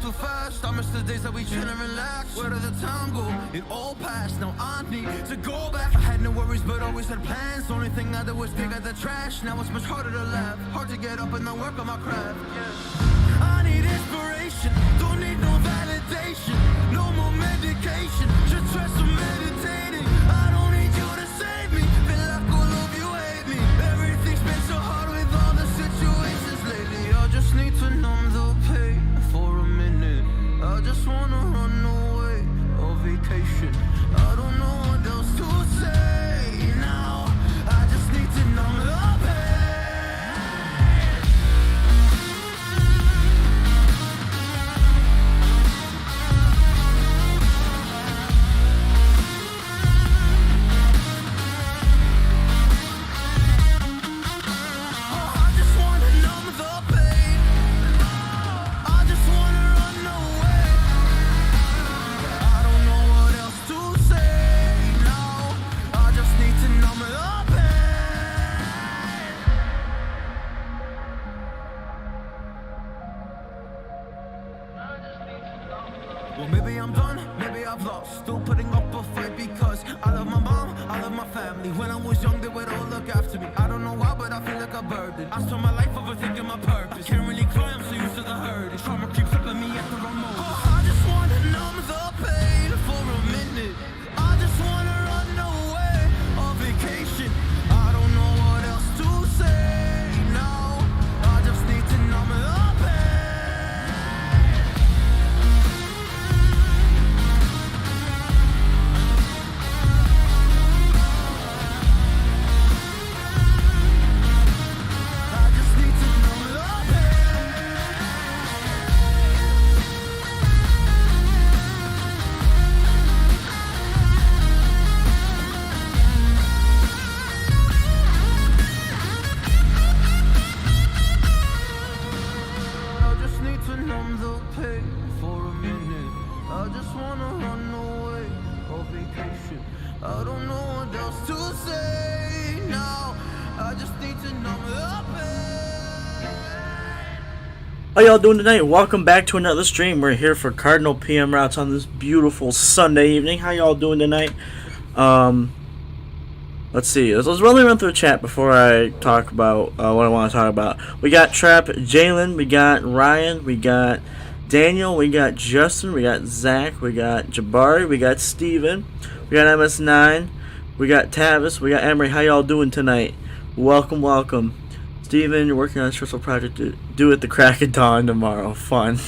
too fast. I miss the days that we chill and relax. Where did the time go? It all passed. Now I need to go back. I had no worries, but always had plans. Only thing I did was dig out the trash. Now it's much harder to laugh. Hard to get up and then work on my craft. I need inspiration. Don't need no validation. No more medication. Just try some meditating. I don't need you to save me. Feel like all of you hate me. Everything's been so hard with all the situations lately. I just need to numb the pain for a minute. I just wanna run away on vacation. I don't know what else to say now. I just need to numb the pain. Well, maybe I'm done, maybe I've lost. Still putting up a fight because I love my mom, I love my family. When I was young, they would all look after me. I don't know why, but I feel like a burden. I spent my life overthinking my purpose. I can't really cry, I'm so used to the hurt. Trauma keeps up at me at the wrong moment. Oh, I just wanna numb the pain for a minute. I just wanna run away on vacation. I don't know what else to say now. I just need to numb the pain. I don't know what else to say now. I just need to numb the pain. How y'all doing tonight? Welcome back to another stream. We're here for Cardinal PM Routes on this beautiful Sunday evening. How y'all doing tonight? Let's see. Let's really run through the chat before I talk about what I want to talk about. We got Trap, Jalen, we got Ryan, we got Daniel, we got Justin, we got Zach, we got Jabari, we got Steven, we got MS9, we got Tavis, we got Emery. How y'all doing tonight? Welcome, welcome. Steven, you're working on a stressful project to do at the crack of dawn tomorrow. Fun.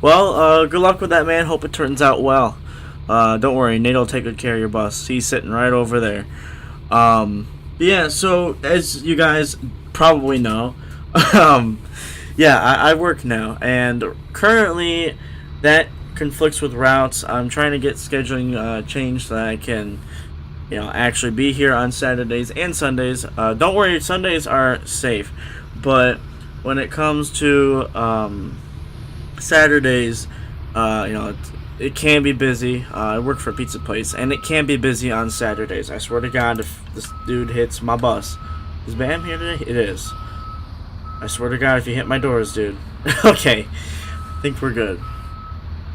Well, good luck with that, man. Hope it turns out well. Don't worry, Nate will take good care of your bus. He's sitting right over there. Yeah, so as you guys probably know, yeah, I work now, and currently that conflicts with routes. I'm trying to get scheduling changed so that I can, actually be here on Saturdays and Sundays. Don't worry, Sundays are safe, but when it comes to Saturdays, it can be busy. I work for a pizza place, and it can be busy on Saturdays. I swear to God, if this dude hits my bus, is Bam here today? It is. I swear to God, if you hit my doors, dude. Okay, I think we're good.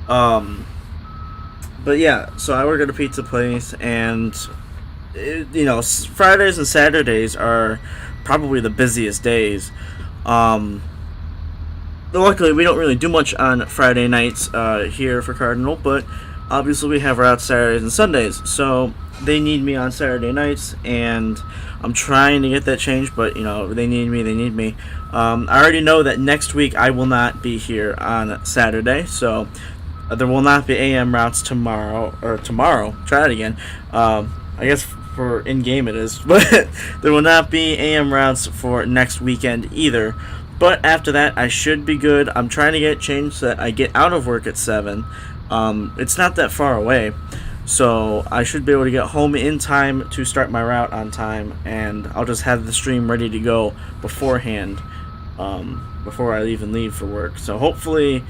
But yeah, so I work at a pizza place, and Fridays and Saturdays are probably the busiest days. Luckily, we don't really do much on Friday nights here for Cardinal, but obviously we have routes Saturdays and Sundays, so they need me on Saturday nights, and I'm trying to get that changed, but they need me. I already know that next week I will not be here on Saturday, so there will not be AM routes tomorrow. Try it again. I guess for in-game it is, but there will not be AM routes for next weekend either. But after that, I should be good. I'm trying to get it changed so that I get out of work at 7. It's not that far away, so I should be able to get home in time to start my route on time, and I'll just have the stream ready to go beforehand, before I even leave for work. So hopefully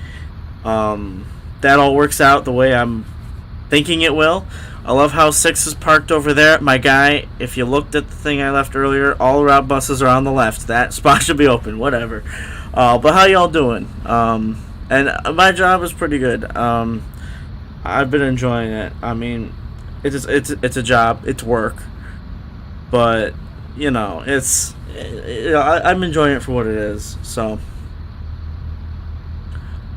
that all works out the way I'm thinking it will. I love how 6 is parked over there. My guy, if you looked at the thing I left earlier, all route buses are on the left. That spot should be open, whatever. But how y'all doing? And my job is pretty good. I've been enjoying it. I mean, it's a job, it's work, but I'm enjoying it for what it is. So,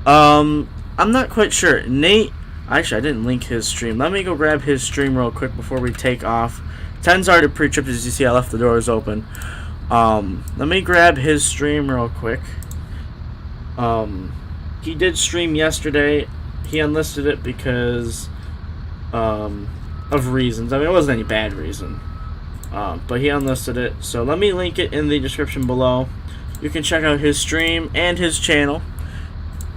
I'm not quite sure. Nate, actually, I didn't link his stream. Let me go grab his stream real quick before we take off. 10's already pre-tripped, as you see. I left the doors open. Let me grab his stream real quick. He did stream yesterday. He unlisted it because of reasons. I mean, it wasn't any bad reason. But he unlisted it. So let me link it in the description below. You can check out his stream and his channel.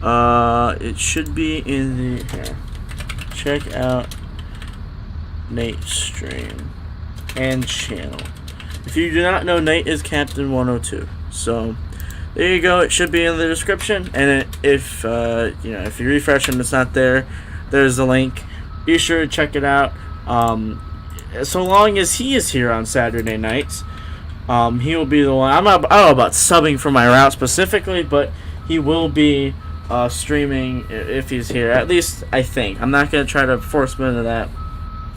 It should be in the... Here. Check out Nate's stream and channel. If you do not know, Nate is Captain 102. So there you go. It should be in the description. And if you refresh and it's not there, there's the link. Be sure to check it out. So long as he is here on Saturday nights, he will be the one. I don't know about subbing for my route specifically, but he will be streaming if he's here. At least I think. I'm not gonna try to force him into that.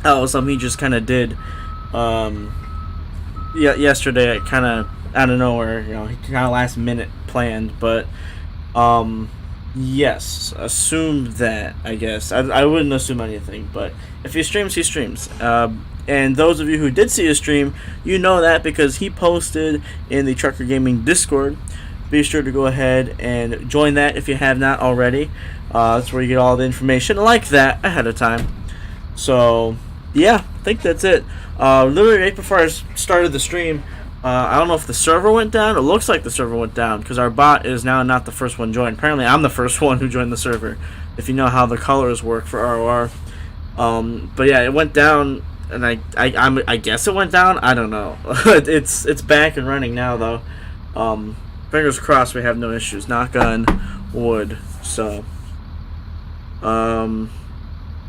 That was something he just kind of did. Yesterday, kind of out of nowhere. He kind of last minute planned, but yes, assume that. I guess I wouldn't assume anything, but if he streams, he streams. And those of you who did see his stream, you know that because he posted in the Trucker Gaming Discord. Be sure to go ahead and join that if you have not already. That's where you get all the information like that ahead of time. So, yeah, I think that's it. Literally right before I started the stream, I don't know if the server went down. It looks like the server went down because our bot is now not the first one joined. Apparently, I'm the first one who joined the server, if you know how the colors work for ROR. But yeah, it went down, and I guess it went down. I don't know. It's back and running now, though. Fingers crossed we have no issues. Knock on wood. So,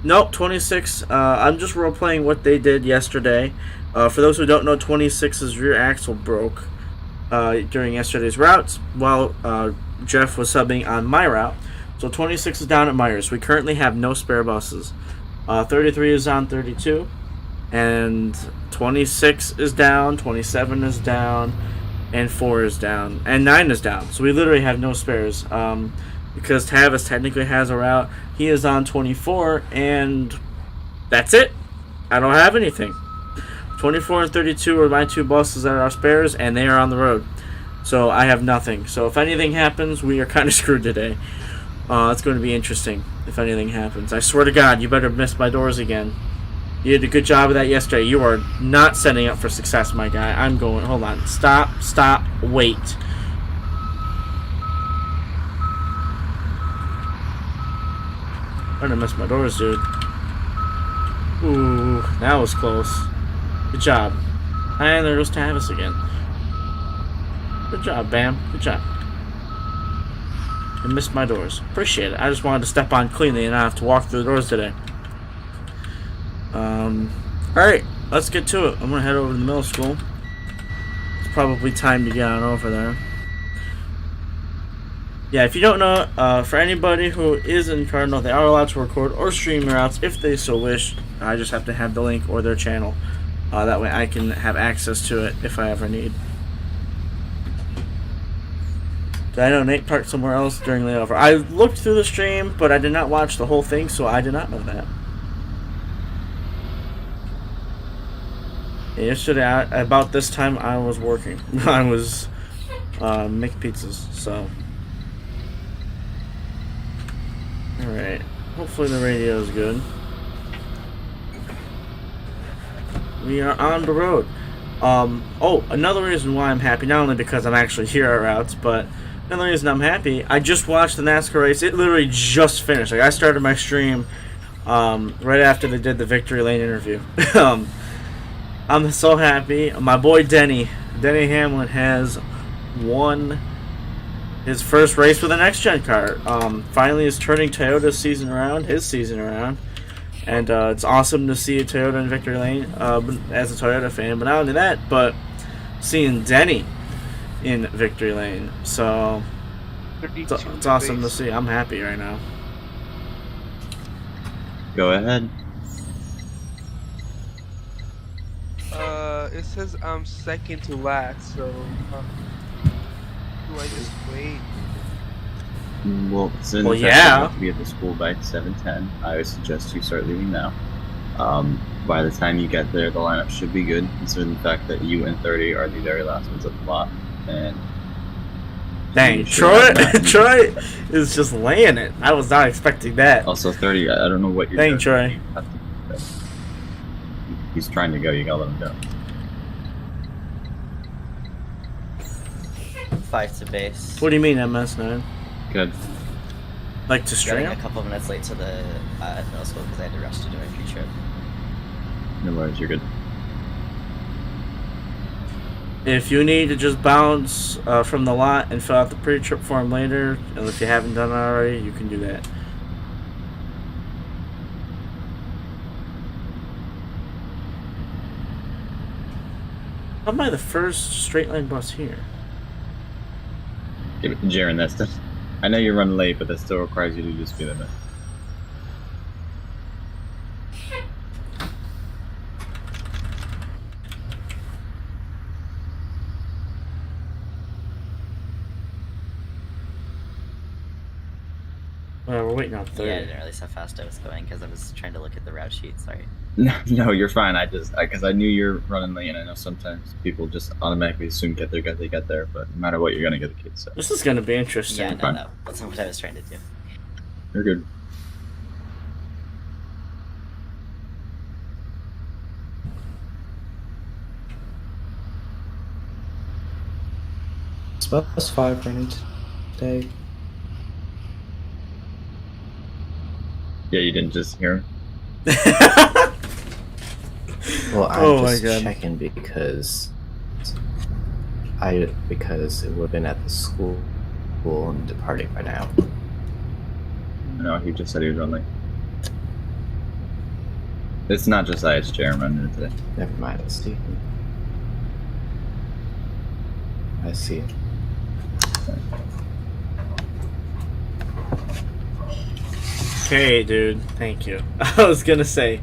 nope, 26. I'm just role playing what they did yesterday. For those who don't know, 26's rear axle broke during yesterday's routes while Jeff was subbing on my route. So 26 is down at Myers. We currently have no spare buses. 33 is on 32, and 26 is down. 27 is down. And 4 is down, and 9 is down. So we literally have no spares. Because Tavis technically has a route. He is on 24, and that's it. I don't have anything. 24 and 32 are my two buses that are spares, and they are on the road. So I have nothing. So if anything happens, we are kind of screwed today. It's going to be interesting if anything happens. I swear to God, you better miss my doors again. You did a good job of that yesterday. You are not setting up for success, my guy. I'm going. Hold on. Stop. Wait. I'm gonna miss my doors, dude. Ooh, that was close. Good job. And there goes Tavis again. Good job, Bam. Good job. I missed my doors. Appreciate it. I just wanted to step on cleanly and not have to walk through the doors today. Alright, let's get to it. I'm gonna head over to the middle school. It's probably time to get on over there. Yeah, if you don't know, for anybody who is in Cardinal, they are allowed to record or stream their routes if they so wish. I just have to have the link or their channel. That way I can have access to it if I ever need. Did I know Nate parked somewhere else during layover? I looked through the stream, but I did not watch the whole thing, so I did not know that. Yesterday, about this time, I was working. I was making pizzas, so. Alright. Hopefully the radio is good. We are on the road. Oh, another reason why I'm happy, not only because I'm actually here at routes, but another reason I'm happy, I just watched the NASCAR race. It literally just finished. Like, I started my stream right after they did the Victory Lane interview. I'm so happy. My boy Denny Hamlin has won his first race with an next-gen car. Finally is turning Toyota's season around, his season around. And it's awesome to see a Toyota in Victory Lane as a Toyota fan. But not only that, but seeing Denny in Victory Lane. So, 32 It's awesome to base. see. I'm happy right now. Go ahead. It says I'm second to last, so do I just wait? Well, since Well, you yeah. have to be at the school by 7:10, I would suggest you start leaving now. By the time you get there, the lineup should be good, considering the fact that you and 30 are the very last ones at the lot. And Dang, you should Troy, have that. Troy is just laying it. I was not expecting that. Also, 30, I don't know what you're Dang, doing. Troy. You have to- He's trying to go, you gotta let him go. 5 to base. What do you mean, MS9? Good. Like to Running stream? a couple minutes late to the middle school because I had to rush to do a pre-trip. No worries, you're good. If you need to just bounce from the lot and fill out the pre-trip form later, and if you haven't done it already, you can do that. How am I the first straight line bus here? Give it to Jaren, that's the... I know you're running late, but that still requires you to just be there. We're waiting on 30. Yeah, I didn't realize how fast I was going because I was trying to look at the route sheet. Sorry. No, you're fine. Because I knew you're running late, and I know sometimes people just automatically assume get there, but no matter what, you're gonna get the kids. So This is going to be interesting. Yeah, fine. no. That's not what I was trying to do. you're good. It's bus 5 running today. Yeah, you didn't just hear him. Well, I'm Oh my just God. checking because it would have been at the school and departing by now. No, he just said he was running late. It's not just I, it's Jaren running it today. Never mind, it's Stephen. I see. Okay, dude. Thank you. I was going to say.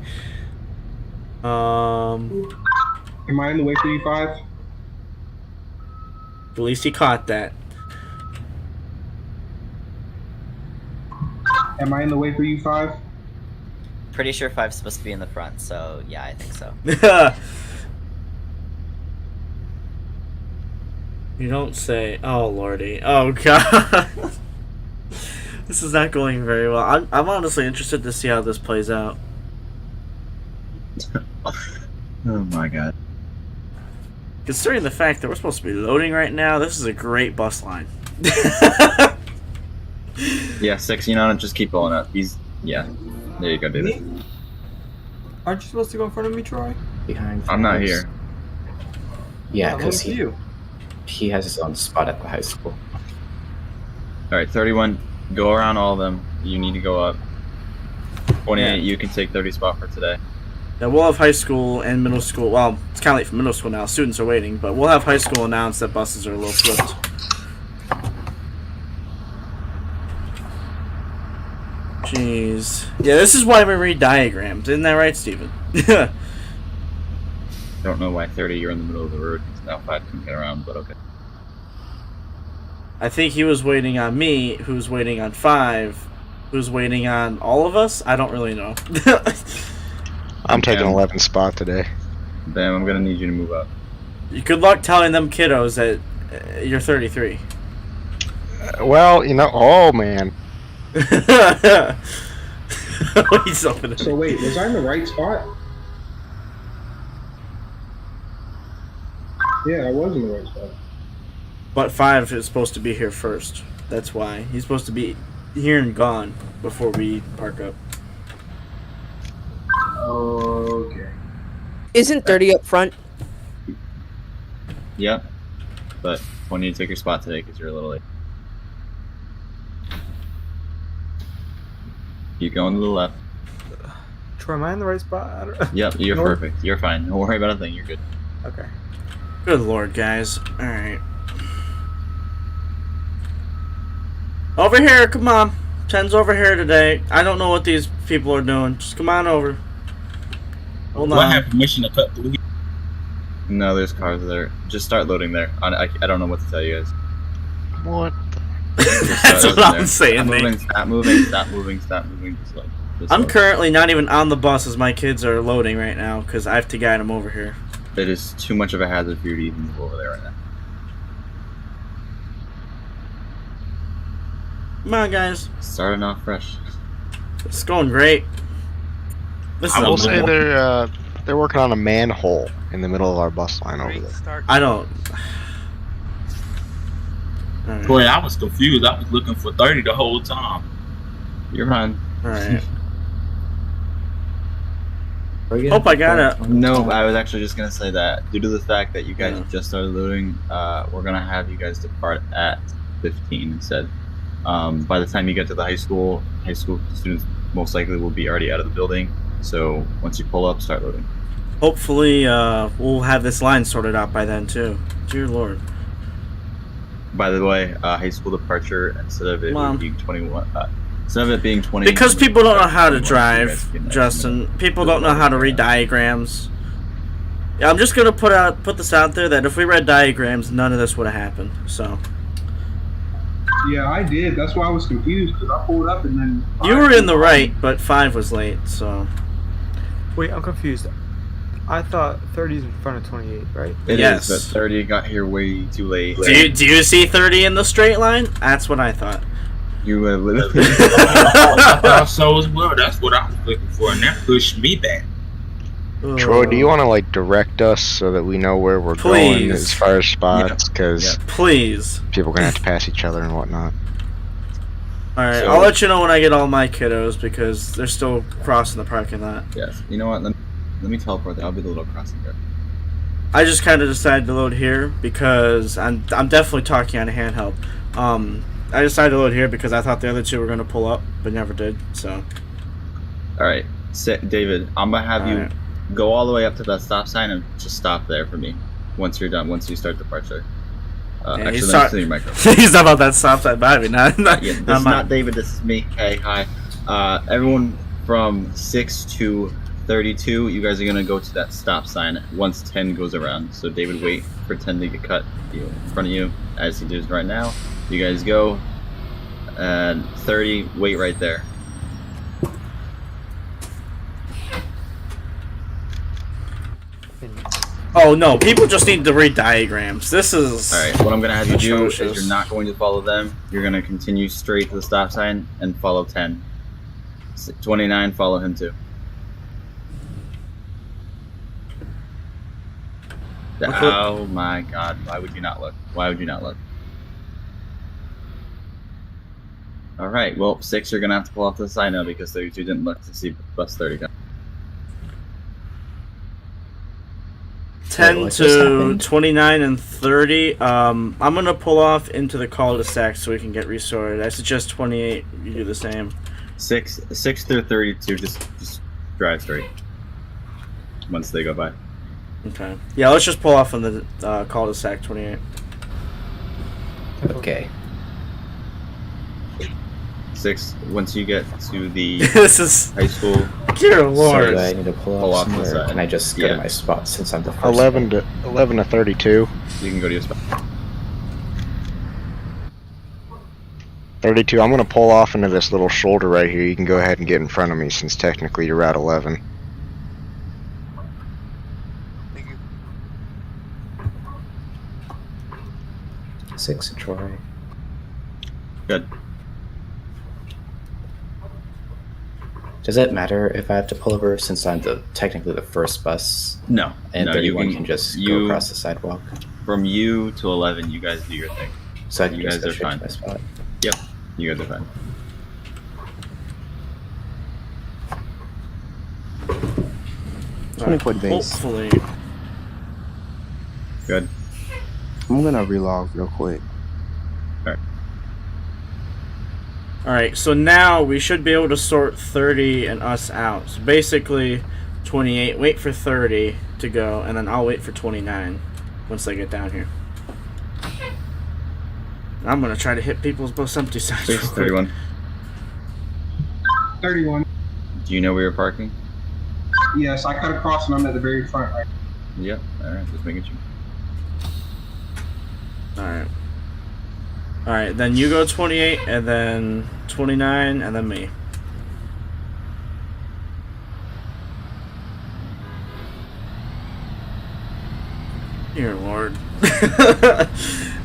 Am I in the way for you 5? At least he caught that. Am I in the way for you 5? Pretty sure 5's supposed to be in the front, so yeah, I think so. You don't say. Oh, lordy. Oh, God. This is not going very well. I'm honestly interested to see how this plays out. Oh my god. Considering the fact that we're supposed to be loading right now, this is a great bus line. Yeah, 6, you know, just keep rolling up. Yeah. There you go, David. Aren't you supposed to go in front of me, Troy? Behind. I'm not Fives. here. Yeah, Look because at you. he has his own spot at the high school. Alright, 31. Go around all of them. You need to go up. 28, Yeah. you can take 30 spot for today. Yeah, we'll have high school and middle school. Well, it's kind of late for middle school now. Students are waiting, but we'll have high school announce that buses are a little flipped. Jeez. Yeah, this is why we read diagrams. Isn't that right, Steven? Don't know why 30 you're in the middle of the road. Now 5 can get around, but okay. I think he was waiting on me, who's waiting on 5, who's waiting on all of us? I don't really know. I'm taking Yeah. 11th spot today. Bam, I'm gonna need you to move up. Good luck telling them kiddos that you're 33. Well, you know, oh man. He's up in it. So wait, was I in the right spot? Yeah, I was in the right spot. But 5 is supposed to be here first. That's why. He's supposed to be here and gone before we park up. Okay. Isn't 30 up front? Yep. But I need to take your spot today because you're a little late. Keep going to the left. Troy, am I in the right spot? I don't... Yep, you're North? perfect. You're fine. Don't worry about a thing. You're good. Okay. Good lord, guys. Alright. Over here, come on. 10's over here today. I don't know what these people are doing. Just come on over. Hold Do I on. have permission to cut through here? No, there's cars there. Just start loading there. I don't know what to tell you guys. What? That's what I'm saying, mate. Stop moving. Stop moving. Stop moving. Just load. I'm currently not even on the bus as my kids are loading right now because I have to guide them over here. It is too much of a hazard for you to even move over there right now. Come on, guys. Starting off fresh. It's going great. This is I will say unbelievable. they're working on a manhole in the middle of our bus line over Great there. start. I don't. Alright. Boy, I was confused. I was looking for 30 the whole time. You're fine. Alright. We're Hope I got it. No, I was actually just gonna say that due to the fact that you guys Yeah. just started loading, we're gonna have you guys depart at 15 instead. By the time you get to the high school students most likely will be already out of the building. So once you pull up, start loading. Hopefully, we'll have this line sorted out by then too. Dear Lord. By the way, high school departure instead of it Mom. being 21. Instead of it being 20. Because people don't know how to 21, you drive, guys can, Justin. People don't know how to read diagrams. Yeah, I'm just gonna put this out there that if we read diagrams, none of this would have happened. So Yeah, I did. That's why I was confused because I pulled up and then you were in the right, but 5 was late. So Wait, I'm confused. I thought 30 is in front of 28, right? It Yes. is, but 30 got here way too late. do you see 30 in the straight line? That's what I thought. You literally. I thought so as well. That's what I was looking for, and that pushed me back. Troy, do you want to like direct us so that we know where we're going Please. as far as spots? Because Please. people are gonna have to pass each other and whatnot. All right, So- I'll let you know when I get all my kiddos because they're still crossing the parking lot. Yes. You know what? Let me teleport there. I'll be the little crossing guard. I just kind of decided to load here because I'm definitely talking on a handheld. I decided to load here because I thought the other two were going to pull up, but never did. So All right, David. I'm gonna have you Alright. go all the way up to that stop sign and just stop there for me. Once you're done. Once you start departure. Yeah, Actually, he's let me talk- see your microphone. he's not about that stop sign by me. Not Yeah, this not is mine. not David. This is me. Hey, hi. Everyone from 6 to 32, you guys are gonna go to that stop sign once 10 goes around. So David, wait for 10 to get cut in front of you, as he does right now. You guys go, and 30, wait right there. Oh no, people just need to read diagrams. This is All right, what I'm gonna have you do is atrocious. you're not going to follow them. You're gonna continue straight to the stop sign and follow 10. 29, follow him too. Oh my God! Why would you not look? Why would you not look? All right. Well, 6, you're gonna have to pull off to the side now because 32 didn't look to see bus 30 come. 10 what just to happened? 29 and 30. I'm gonna pull off into the cul-de-sac so we can get resorted. I suggest 28. You do the same. 6 through 32, just drive straight. Once they go by. Okay. Yeah, let's just pull off on the cul-de-sac 28. Okay. 6. Once you get to the This is high school, dear So Lord. do I need to pull Pull off off the somewhere? side. Can I just go Yeah. to my spot since I'm the first? 11 to 32. you can go to your spot. 32. I'm gonna pull off into this little shoulder right here. You can go ahead and get in front of me since technically you're at 11. Thank you. 6, Troy. Good. Does it matter if I have to pull over since I'm technically the first bus No. and no, 31 can just go across the sidewalk? From you to 11, you guys do your thing. So I can You just guys go are straight fine. to my spot. Yep. You guys are fine. Hopefully. Good. I'm gonna relog real quick. Alright, so now we should be able to sort 30 and us out. So basically, 28, wait for 30 to go, and then I'll wait for 29 once they get down here. I'm gonna try to hit people's bus empty signs. real quick. 31. 31. Do you know where you're parking? Yes, I cut across and I'm at the very front right. Yep. Alright, just making sure. Alright. Alright, then you go 28, and then 29, and then me. Dear Lord.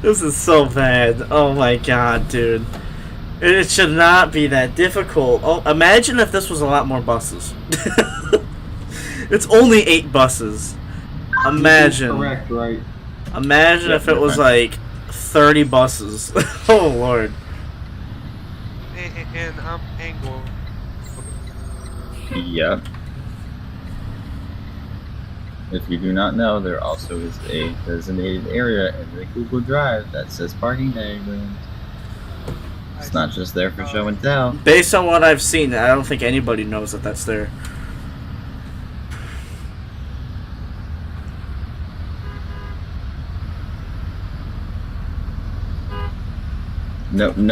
This is so bad. Oh my god, dude. It should not be that difficult. Oh, imagine if this was a lot more buses. It's only 8 buses. Imagine. Correct, right? Imagine if it was like 30 buses. Oh Lord. And I'm angled. Yep. If you do not know, there also is a designated area in the Google Drive that says parking diagrams. It's not just there for show and tell. Based on what I've seen, I don't think anybody knows that that's there. Nope. Ooh,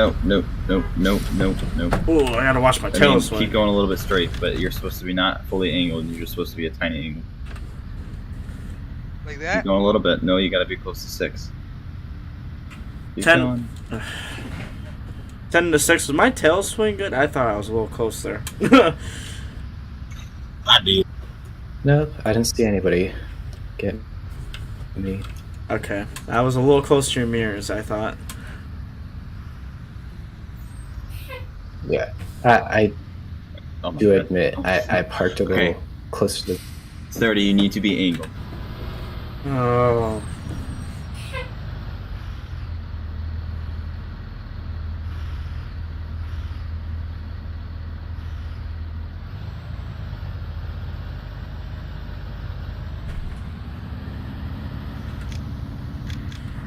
I gotta watch my tail swing. Keep going a little bit straight, but you're supposed to be not fully angled. You're supposed to be a tiny angle. Like that? Keep going a little bit. No, you gotta be close to 6. Keep 10. going. 10 to 6. Was my tail swing good? I thought I was a little close there. I do. Nope, I didn't see anybody get me. Okay. I was a little close to your mirrors, I thought. Yeah, I Oh my do God. admit I parked a little closer to the... 30, you need to be angled. Oh.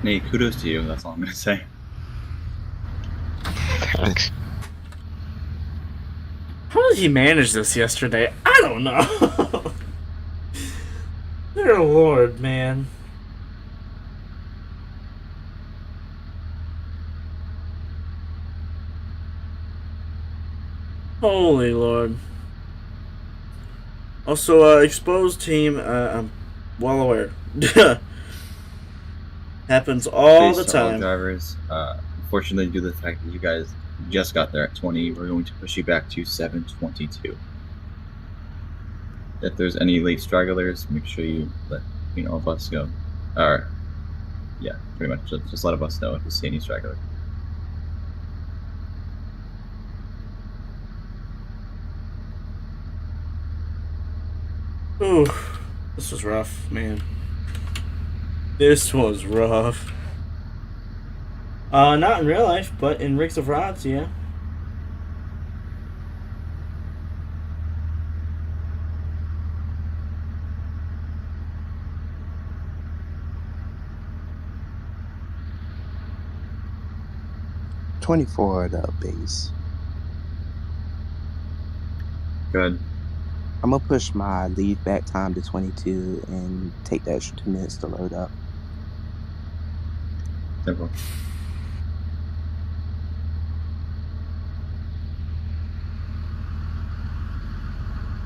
Nate, kudos to you. That's all I'm gonna say. Thanks. How did he manage this yesterday? I don't know. Dear Lord, man. Holy Lord. Also, exposed team, I'm well aware. Happens all the Based on all time. drivers, unfortunately, due to the fact that you guys just got there at 20, we're going to push you back to 7:22. If there's any late stragglers, make sure you let a bus go. Or, yeah, pretty much just let a bus know if you see any stragglers. Ooh, this was rough, man. This was rough. Not in real life, but in Rigs of Rods, yeah. $24 at the base. Good. I'm gonna push my leave back time to 22 and take the extra 2 minutes to load up. Simple.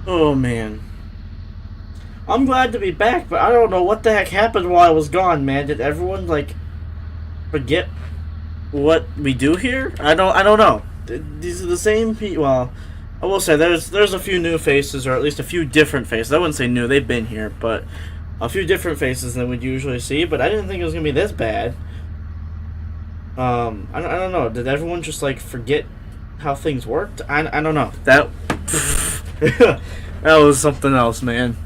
Oh, man. I'm glad to be back, but I don't know what the heck happened while I was gone, man. Did everyone, like, forget what we do here? I don't know. These are the same people. Well, I will say there's a few new faces, or at least a few different faces. I wouldn't say new, they've been here, but a few different faces than we'd usually see, but I didn't think it was going to be this bad. I don't know. Did everyone just, like, forget how things worked? I don't know. That that was something else, man.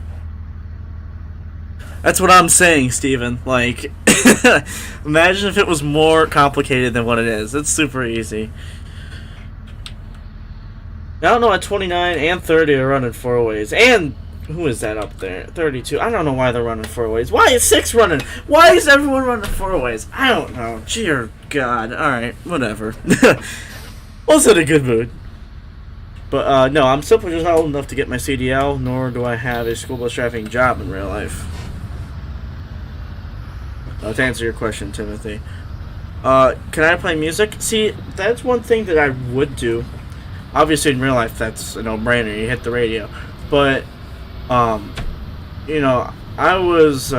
That's what I'm saying, Steven. Like, imagine if it was more complicated than what it is. It's super easy. I don't know, at 29 and 30 are running 4-ways. And who is that up there? 32. I don't know why they're running 4-ways. Why is 6 running? Why is everyone running 4-ways? I don't know. Dear God. Alright, whatever. Also in a good mood. But, no, I'm simply just not old enough to get my CDL, nor do I have a school bus driving job in real life. To answer your question, Timothy. Can I play music? See, that's one thing that I would do. Obviously, in real life, that's a no-brainer. You hit the radio. But, you know, I was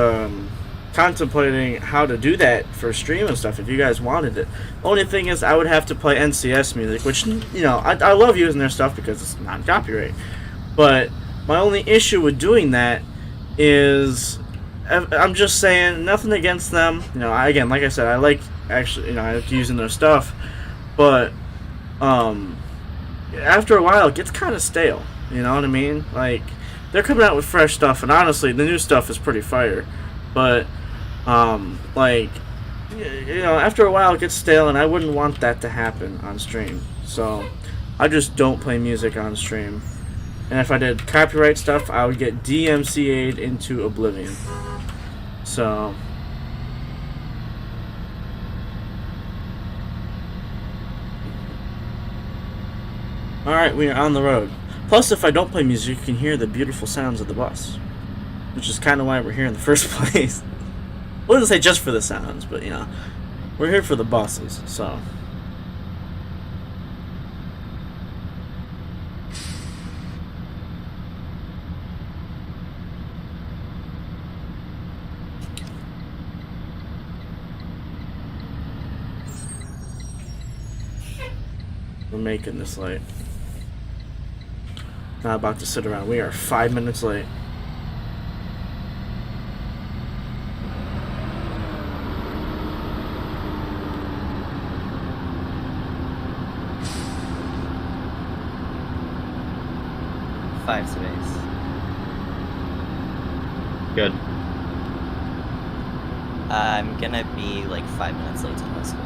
contemplating how to do that for stream and stuff if you guys wanted it. Only thing is, I would have to play NCS music, which, you know, I love using their stuff because it's non-copyright. But my only issue with doing that is, I'm just saying, nothing against them. You know, again, like I said, I like actually, you know, I like using their stuff, but after a while, it gets kind of stale. You know what I mean? Like, they're coming out with fresh stuff, and honestly, the new stuff is pretty fire. But like, you know, after a while, it gets stale, and I wouldn't want that to happen on stream. So I just don't play music on stream. And if I did copyright stuff, I would get DMCA'd into oblivion. So, alright, we are on the road. Plus, if I don't play music, you can hear the beautiful sounds of the bus. Which is kind of why we're here in the first place. I wouldn't say just for the sounds, but, you know, we're here for the buses, so. We're making this late. Not about to sit around. We are 5 minutes late. Five space. Good. I'm gonna be like 5 minutes late to high school.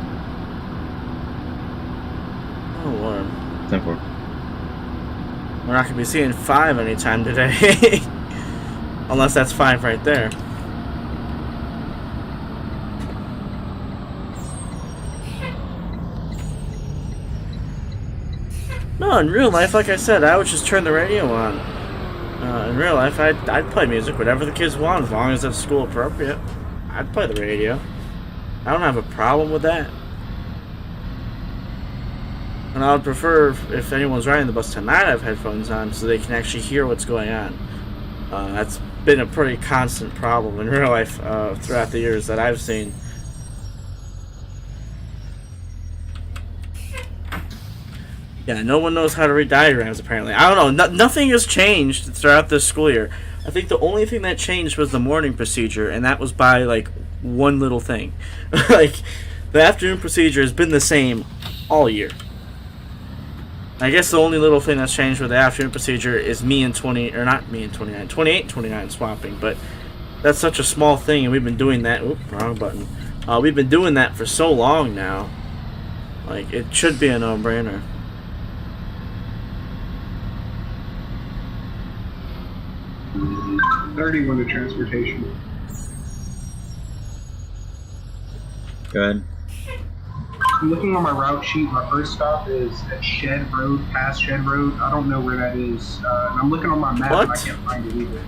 Oh, Lord. 10-4. We're not going to be seeing 5 anytime today. Unless that's 5 right there. No, in real life, like I said, I would just turn the radio on. In real life, I'd play music, whatever the kids want, as long as it's school appropriate. I'd play the radio. I don't have a problem with that. And I would prefer, if anyone's riding the bus, to not have headphones on so they can actually hear what's going on. That's been a pretty constant problem in real life throughout the years that I've seen. Yeah, no one knows how to read diagrams, apparently. I don't know. Nothing has changed throughout this school year. I think the only thing that changed was the morning procedure, and that was by, like, one little thing. Like, the afternoon procedure has been the same all year. I guess the only little thing that's changed with the afternoon procedure is me and 28 and 29 swapping, but that's such a small thing, and we've been doing that. Oop, wrong button. We've been doing that for so long now. Like, it should be a no-brainer. $31 to transportation. Go ahead. I'm looking on my route sheet. My first stop is at Shed Road, past Shed Road. I don't know where that is. And I'm looking on my map, and I can't find it either.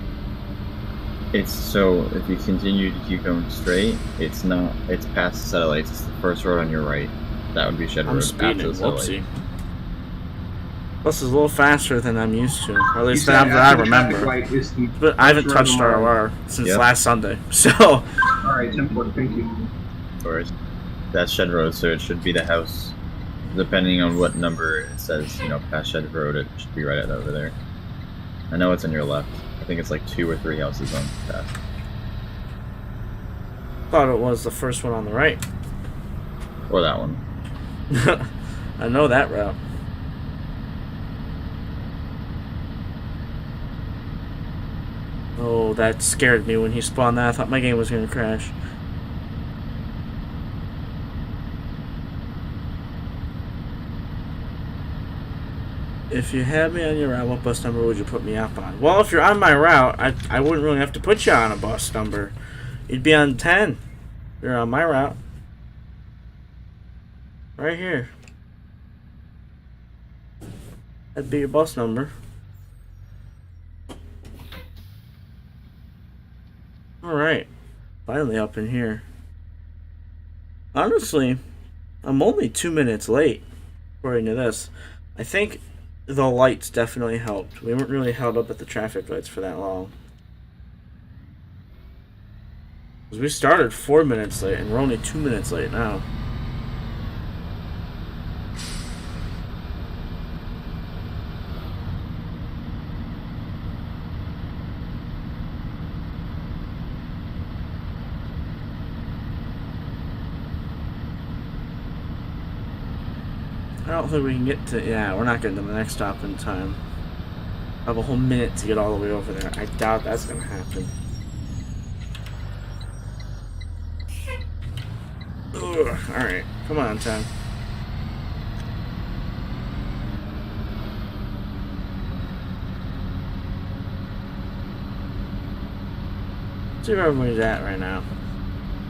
It's so, if you continue to keep going straight, it's not, it's past the satellites. It's the first road on your right. That would be Shed Road. I'm speeding, after the satellites. whoopsie. Bus is a little faster than I'm used to, or at least that I remember. But I haven't touched ROR since last Sunday, so. Alright, 10-4, thank you. Of course. That's Shed Road, so it should be the house. Depending on what number it says, you know, past Shed Road, it should be right over there. I know it's on your left. I think it's like 2 or 3 houses on past. Thought it was the first one on the right. Or that one. I know that route. Oh, that scared me when he spawned that. I thought my game was going to crash. If you had me on your route, what bus number would you put me up on? Well, if you're on my route, I wouldn't really have to put you on a bus number. You'd be on 10. If you're on my route. Right here. That'd be your bus number. Alright. Finally up in here. Honestly, I'm only 2 minutes late, according to this. I think the lights definitely helped. We weren't really held up at the traffic lights for that long. 'Cause we started 4 minutes late, and we're only 2 minutes late now. I don't think we can get to... Yeah, we're not getting to the next stop in time. I have a whole minute to get all the way over there. I doubt that's going to happen. Ugh, alright. Come on, time. Let's see where everybody's at right now.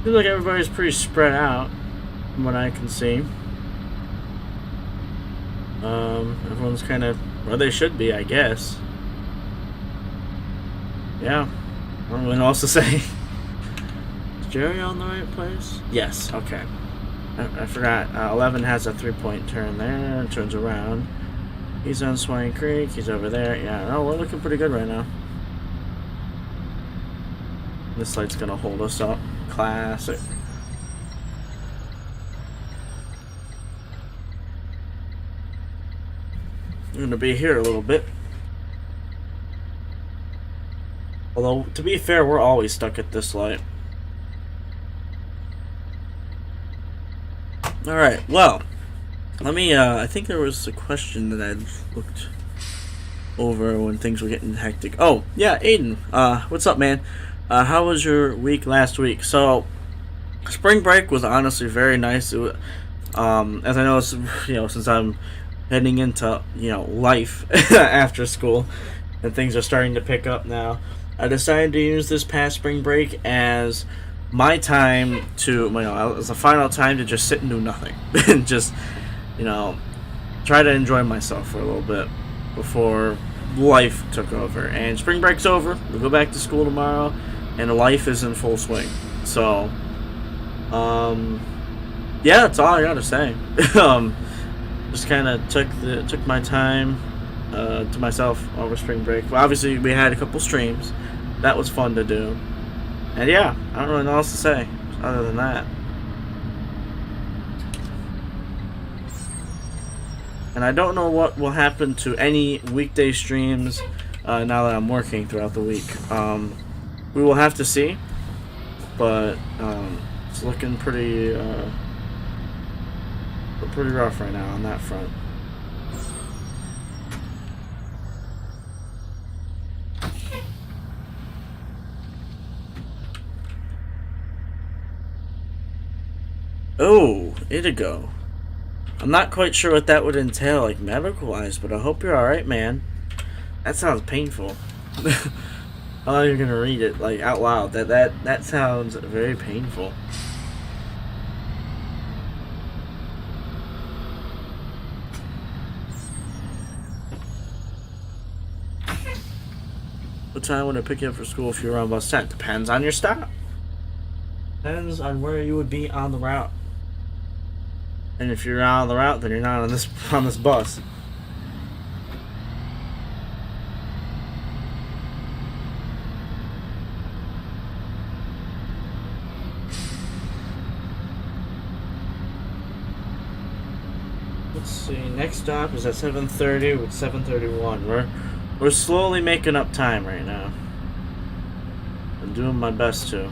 Seems like everybody's pretty spread out, from what I can see. Everyone's kind of where they should be, I guess. Yeah. I don't really know what else to say. Is Jerry on the right place? Yes, okay. I forgot. 11 has a 3-point turn there, turns around. He's on Swine Creek, he's over there. Yeah, no, we're looking pretty good right now. This light's gonna hold us up. Classic. I'm gonna be here a little bit. Although, to be fair, we're always stuck at this light. Alright, well, let me, I think there was a question that I looked over when things were getting hectic. Oh, yeah, Aiden, what's up, man? How was your week last week? So, spring break was honestly very nice. It was, as I know, since I'm heading into, life after school, and things are starting to pick up now, I decided to use this past spring break as my time to, as a final time to just sit and do nothing. And just, try to enjoy myself for a little bit before life took over. And spring break's over. We go back to school tomorrow, and life is in full swing. So, yeah, that's all I gotta say. Just kind of took my time to myself over spring break. Well, obviously, we had a couple streams. That was fun to do. And yeah, I don't really know what else to say other than that. And I don't know what will happen to any weekday streams now that I'm working throughout the week. We will have to see. But it's looking pretty rough right now on that front. Oh, Itigo. I'm not quite sure what that would entail, like, medical-wise, but I hope you're alright, man. That sounds painful. I thought you were gonna read it, like, out loud. That sounds very painful. What time would I pick you up for school if you were on bus 10? Depends on your stop. Depends on where you would be on the route. And if you're out on the route, then you're not on this bus. Let's see. Next stop is at 7:30 with 7:31. We're slowly making up time right now. I'm doing my best to.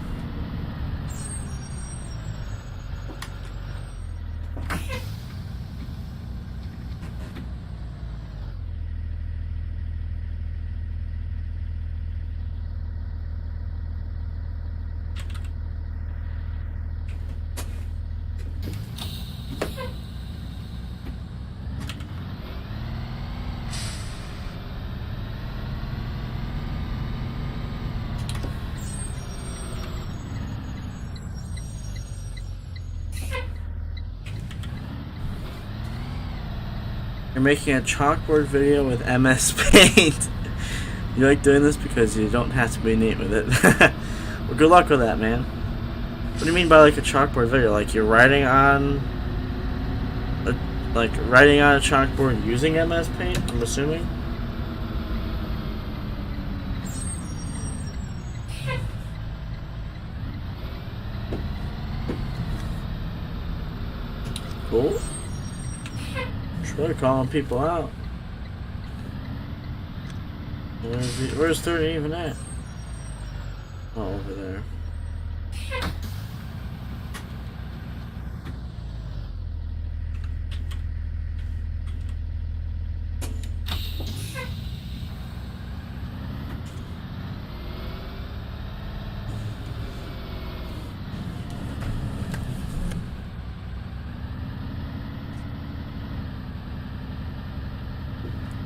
You're making a chalkboard video with MS Paint. You like doing this because you don't have to be neat with it. Well, good luck with that, man. What do you mean by like a chalkboard video? Like you're writing on Like writing on a chalkboard using MS Paint, I'm assuming. Cool. Just really calling people out. Where's 30 even at? Oh, over there.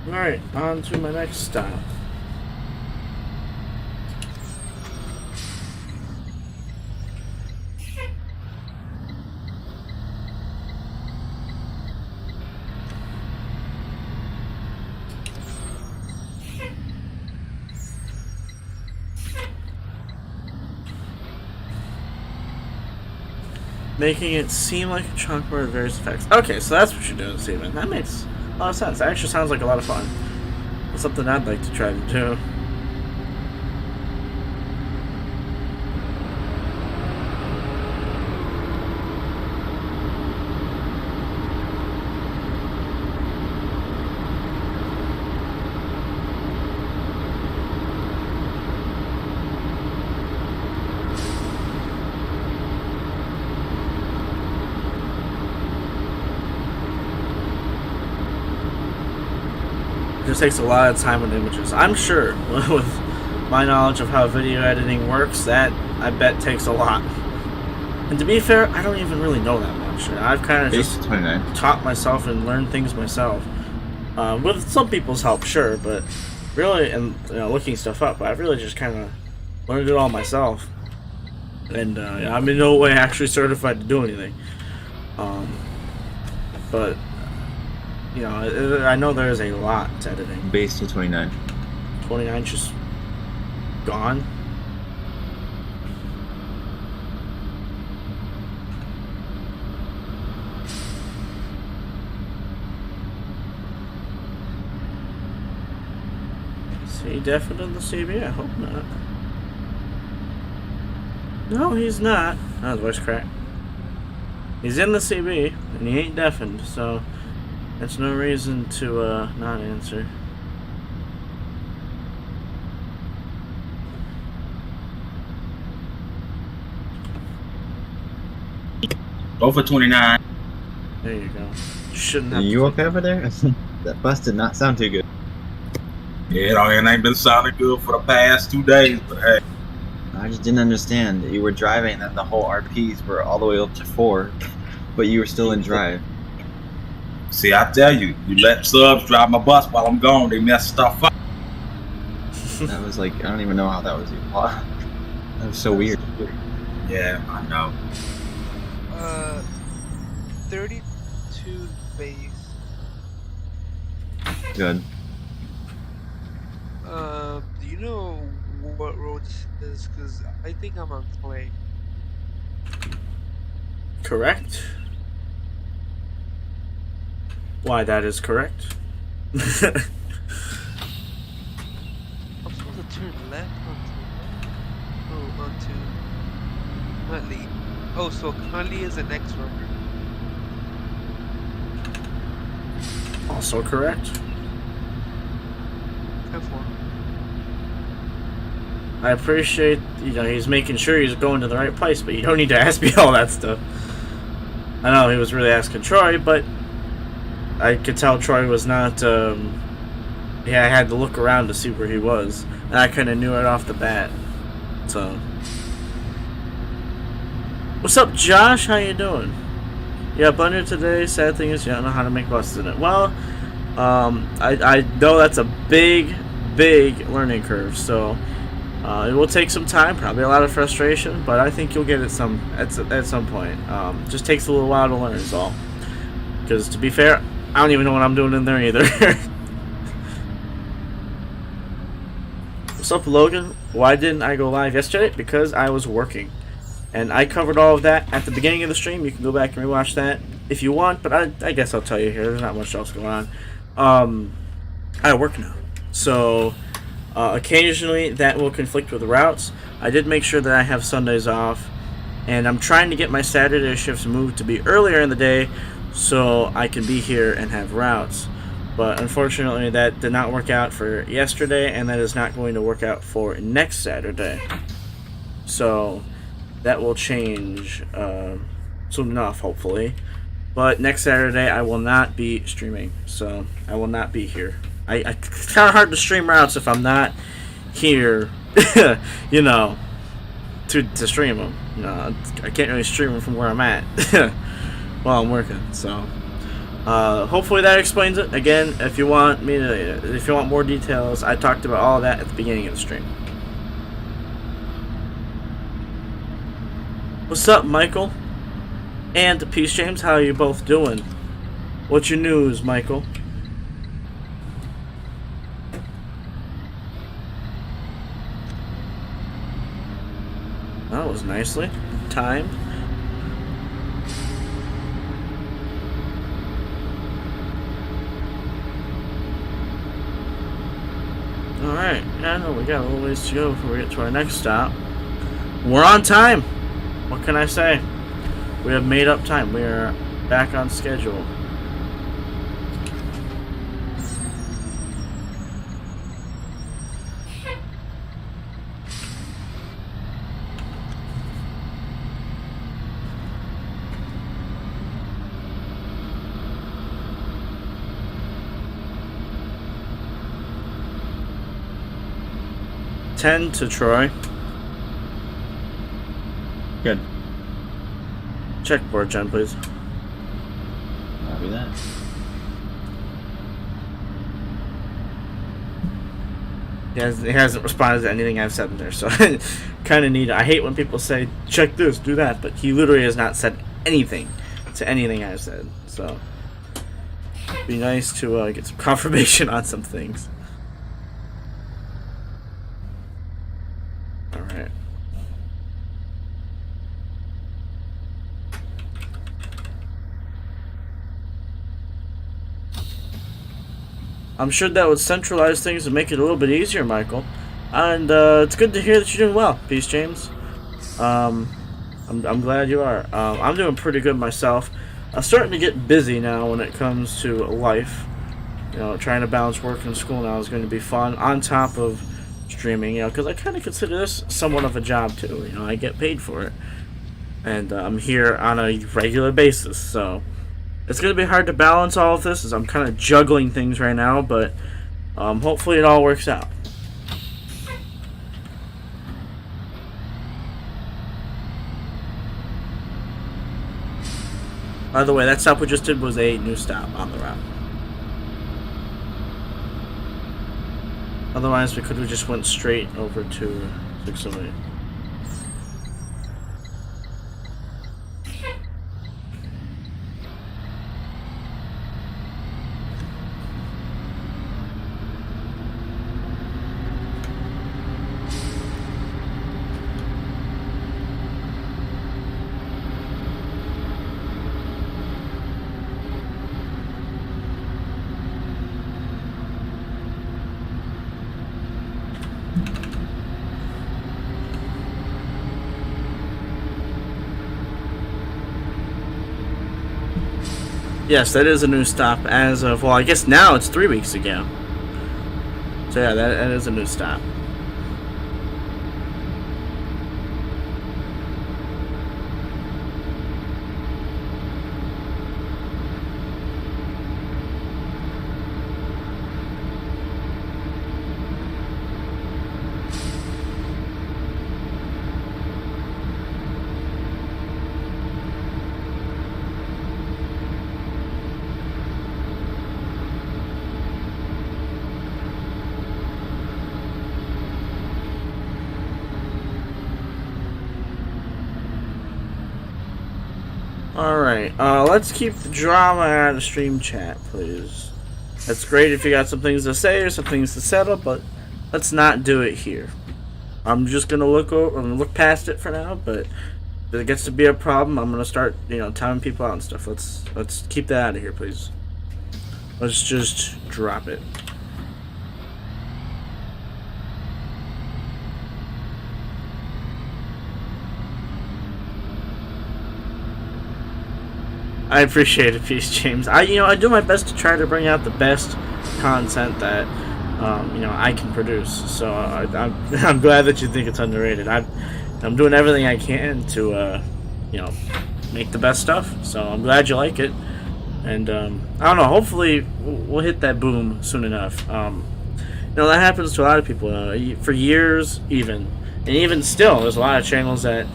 Alright, on to my next stop. Making it seem like a chalkboard with various effects. Okay, so that's what you're doing, Steven. That makes a lot of sense. That actually sounds like a lot of fun. It's something I'd like to try to do. It just takes a lot of time with images. I'm sure, with my knowledge of how video editing works, that I bet takes a lot. And to be fair, I don't even really know that much. I've kind of just taught myself and learned things myself. With some people's help, sure, but really, and looking stuff up, I've really just kind of learned it all myself. And I'm in no way actually certified to do anything. But I know there is a lot to editing. Base to 29. 29 just gone. Is he deafened in the CB? I hope not. No, he's not. Oh, his voice cracked. He's in the CB, and he ain't deafened, so that's no reason to not answer. Go for 29. There you go. Shouldn't have. Are you okay over there? That bus did not sound too good. Yeah, it ain't been sounding good for the past 2 days, but hey. I just didn't understand that you were driving and the whole RPs were all the way up to 4, but you were still in drive. See, I tell you, you let subs drive my bus while I'm gone, they mess stuff up. That was like, I don't even know how that was even possible. That was so weird. Yeah, I know. 32 base. Good. Do you know what road this is? Because I think I'm on clay. Correct. Why, that is correct. I'm supposed to turn left onto Huntley. Oh, so Huntley is the next road. Also correct. 10-4. I appreciate, he's making sure he's going to the right place, but you don't need to ask me all that stuff. I know he was really asking Troy, but I could tell Troy was not, I had to look around to see where he was, and I kind of knew it off the bat, so. What's up, Josh? How you doing? Yeah, Blender today, sad thing is you don't know how to make buses in it. Well, I know that's a big learning curve, so it will take some time, probably a lot of frustration, but I think you'll get it at some point. Just takes a little while to learn is all. Because to be fair, I don't even know what I'm doing in there either. What's up, Logan? Why didn't I go live yesterday? Because I was working. And I covered all of that at the beginning of the stream. You can go back and rewatch that. if you want, but I guess I'll tell you here. There's not much else going on. I work now, so occasionally that will conflict with routes. I did make sure that I have Sundays off, and I'm trying to get my Saturday shifts moved to be earlier in the day so I can be here and have routes. But unfortunately, that did not work out for yesterday, and that is not going to work out for next Saturday. So that will change soon enough, hopefully. But next Saturday, I will not be streaming, so I will not be here. It's kind of hard to stream routes if I'm not here, you know, to stream them. You know, I can't really stream them from where I'm at while I'm working. So hopefully that explains it. Again, if you want more details, I talked about all of that at the beginning of the stream. What's up, Michael? And Peace James, how are you both doing? What's your news, Michael? That was nicely timed. Alright, yeah, I know we got a little ways to go before we get to our next stop. We're on time! What can I say? We have made up time. We are back on schedule. Ten to Troy. Good. Check board, Jen, please. Copy that. He hasn't responded to anything I've said in there, so kind of need. I hate when people say, check this, do that, but he literally has not said anything to anything I've said, so it'd be nice to get some confirmation on some things. Alright. I'm sure that would centralize things and make it a little bit easier, Michael. And it's good to hear that you're doing well, Peace James. I'm glad you are. I'm doing pretty good myself. I'm starting to get busy now when it comes to life. You know, trying to balance work and school now is going to be fun, on top of streaming, you know, because I kind of consider this somewhat of a job too. You know, I get paid for it. And I'm here on a regular basis, so it's going to be hard to balance all of this as I'm kind of juggling things right now, but hopefully it all works out. By the way, that stop we just did was a new stop on the route. Otherwise, we could have just went straight over to 608. Yes, that is a new stop as of, well, I guess now it's 3 weeks ago. So yeah, that is a new stop. Alright, let's keep the drama out of stream chat, please. That's great if you got some things to say or some things to settle, but let's not do it here. I'm just gonna look past it for now, but it gets to be a problem, I'm gonna start, telling people out and stuff. Let's keep that out of here, please. Let's just drop it. I appreciate it, Peace James. I do my best to try to bring out the best content that I can produce. So I'm glad that you think it's underrated. I'm doing everything I can to make the best stuff. So I'm glad you like it. And I don't know. Hopefully we'll hit that boom soon enough. That happens to a lot of people for years, and even still, there's a lot of channels that